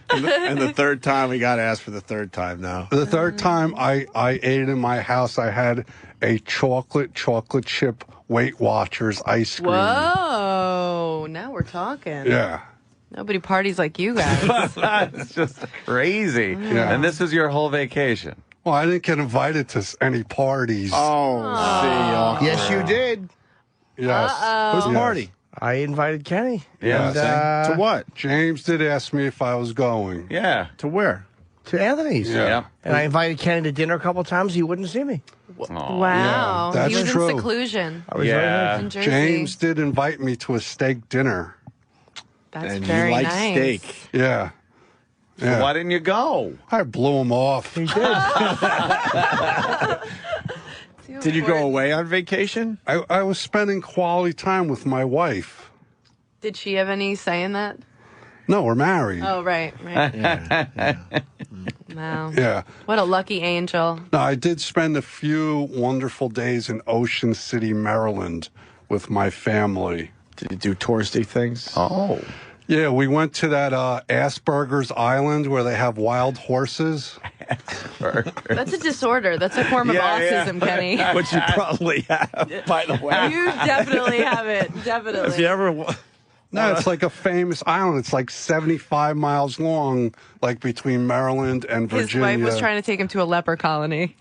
And the third time, we got to ask for the third time now. The third time I ate in my house, I had a chocolate chip Weight Watchers ice cream. Whoa, now we're talking. Yeah. Nobody parties like you guys. That's just crazy. Yeah. And this is your whole vacation. Well, I didn't get invited to any parties. Oh, see. Yes, you did. Yes. Whose Yes. party? I invited Kenny. Yeah. And, To what? James did ask me if I was going. Yeah. To where? to Anthony's. Yeah. And I invited Kenny to dinner a couple times. He wouldn't see me. Wow. Yeah, that's he was true. in seclusion I was very nice. in Jersey. James did invite me to a steak dinner. That's And very you like nice. steak. Yeah. Yeah. Why didn't you go? I blew him off. He did. Did you go away on vacation? I was spending quality time with my wife. Did she have any say in that? No, we're married. Oh, right. Yeah. Wow. Yeah. What a lucky angel. No, I did spend a few wonderful days in Ocean City, Maryland with my family. Did you do touristy things? Oh. Yeah, we went to that Asperger's Island where they have wild horses. That's a disorder. That's a form of autism, Kenny. Which you probably have, by the way. You definitely have it. Definitely. If you ever... No, it's like a famous island. It's like 75 miles long, like between Maryland and His Virginia. wife was trying to take him to a leper colony.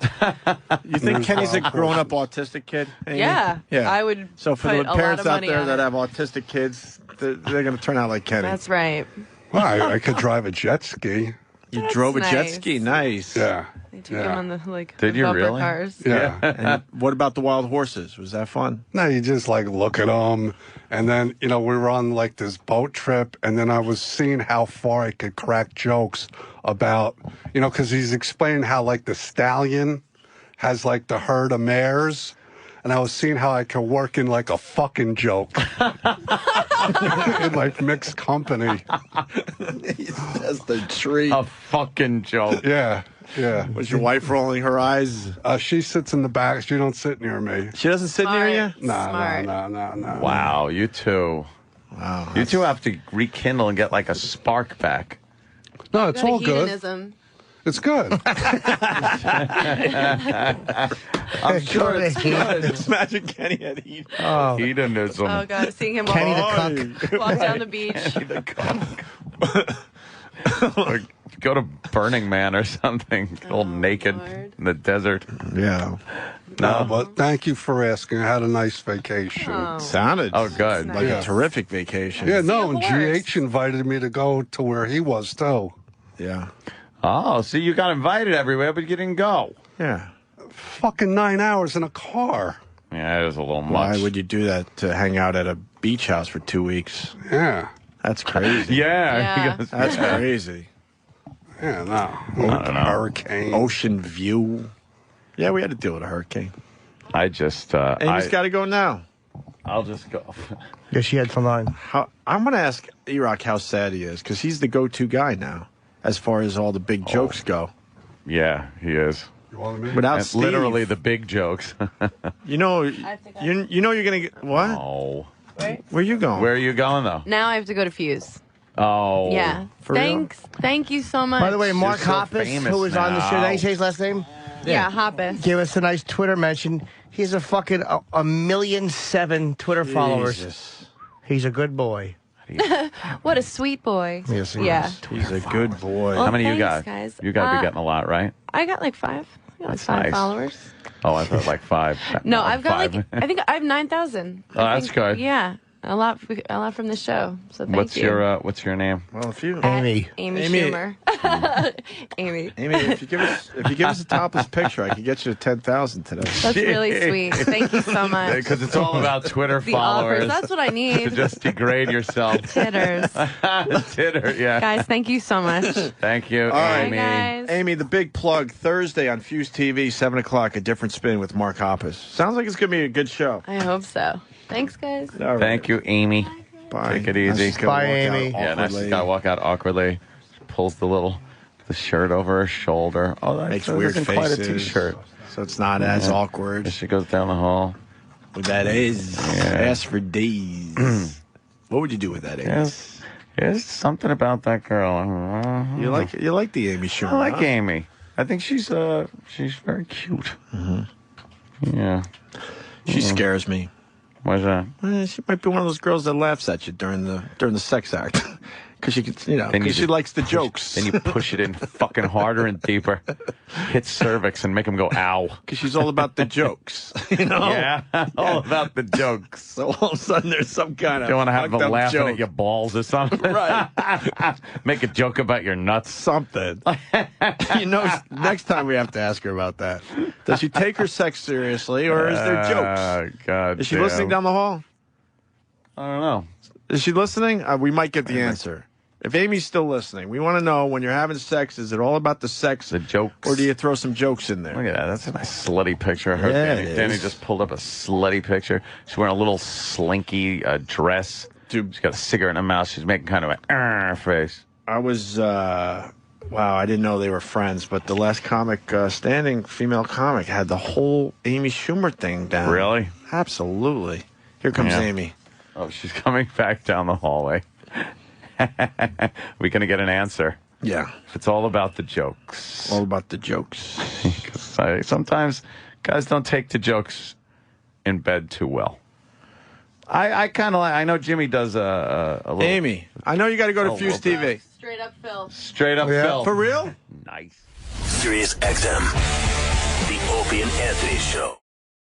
You think Kenny's a grown-up autistic kid? Amy? Yeah. I would So for put the a lot parents of out money there on that it. have autistic kids, they're going to turn out like Kenny. That's right. Well, I could drive a jet ski. You That's drove a jet nice. ski. Nice. Yeah. They took him on the Did the you bumper really? cars. Yeah. And what about the wild horses? Was that fun? No, you just like look at them. And then, we were on like this boat trip. And then I was seeing how far I could crack jokes about, because he's explaining how like the stallion has like the herd of mares. And I was seeing how I could work in like a fucking joke in like mixed company. That's the treat. A fucking joke. Yeah. Was your wife rolling her eyes? She sits in the back. She don't sit near me. She doesn't sit near you? No. Wow, you two. Wow. You two have to rekindle and get like a spark back. No, it's all good. Hedonism. It's good. I'm sure it's good. Imagine Kenny at heat. Hedonism. Oh god, seeing him Kenny the walk down the beach. Or go to Burning Man or something. All naked Lord. in the desert. Yeah. No, but thank you for asking. I had a nice vacation. Sounded good. like a terrific vacation. Yeah, no, and See a horse. GH invited me to go to where he was, too. Yeah. Oh, see, you got invited everywhere, but you didn't go. Yeah. Fucking 9 hours in a car. Yeah, it was a little much. Why would you do that to hang out at a beach house for 2 weeks? Yeah. That's crazy. Yeah. That's crazy. Yeah, no. I don't know. Hurricane. Ocean view. Yeah, we had to deal with a hurricane. I just, Amy's got to go now. I'll just go. Yeah, she had some line. I'm going to ask E-Rock how sad he is, because he's the go-to guy now, as far as all the big jokes go. Yeah, he is. You want me? Without That's Steve, literally the big jokes. you know you're going to get... What? Oh. Right? Where are you going? Where are you going, though? Now I have to go to Fuse. Oh. Yeah. For real? Thanks. Thank you so much. By the way, Mark so Hoppus, famous who was on the show, now. did he say his last name? Yeah, Hoppus. Gave us a nice Twitter mention. He's a fucking 1,000,007 Twitter followers. Jesus. He's a good boy. What a sweet boy. Yes, he Yeah. is. He's a good boy. Well, How many you thanks, got? guys. You got to be getting a lot, right? I got like 5. I got like 5 nice. followers. Oh, I thought like 5. No, I've got 5. like I think I have 9,000. Oh, that's good. Yeah, a lot from the show. So thank you. What's your name? Well, if you... Amy. Amy Amy. Schumer. Amy. Amy, if you give us a topless picture, I could get you to 10,000 today. That's really sweet. Thank you so much. Because it's all about Twitter The followers. offers. That's what I To need. just degrade yourself. Titters. Titter, yeah. Guys, thank you so much. Thank you, right, Amy. guys. Amy, the big plug Thursday on Fuse TV, 7 o'clock, A Different Spin with Mark Hoppus. Sounds like it's going to be a good show. I hope so. Thanks, guys. All right. Thank you, Amy. Bye. Take it easy. She's gonna Bye, walk out Amy. Yeah, now she's awkwardly. got to walk out awkwardly. Pulls the shirt over her shoulder. Oh, that Makes that weird isn't faces. quite a t-shirt. So it's not as awkward. As she goes down the hall. With that is. Ask for days. What would you do with that, Amy? Yes. There's something about that girl. You like the Amy Schumer? I like huh? Amy. I think she's very cute. Yeah. She scares me. Why's that? She might be one of those girls that laughs at you during the sex act, because she can, Then you because she just likes the jokes. Then you push it in fucking harder and deeper. Hit cervix and make him go, ow. Because she's all about the jokes, Yeah, all about the jokes. So all of a sudden there's some kind of You want to have fucked them up laughing joke. at your balls or something? Right. Make a joke about your nuts. Something. Next time we have to ask her about that. Does she take her sex seriously, or is there jokes? God Is she damn. listening down the hall? I don't know. Is she listening? We might get the answer. If Amy's still listening, we want to know, when you're having sex, is it all about the sex, The jokes. or do you throw some jokes in there? Look at that. That's a nice slutty picture of her. Yeah, Danny. it is. Danny just pulled up a slutty picture. She's wearing a little slinky dress. Dude. She's got a cigarette in her mouth. She's making kind of an face. I was, wow, I didn't know they were friends, but the last comic standing, female comic, had the whole Amy Schumer thing down. Really? Absolutely. Here comes Yeah. Amy. Oh, she's coming back down the hallway. We're going to get an answer. Yeah. It's all about the jokes. All about the jokes. Sometimes guys don't take the jokes in bed too well. I kind of like, I know Jimmy does a little. Amy, I know you got to go to Oh, Fuse okay. TV. Straight up Phil. Straight up Phil. For real? Nice. Sirius XM. The Opie and Anthony Show.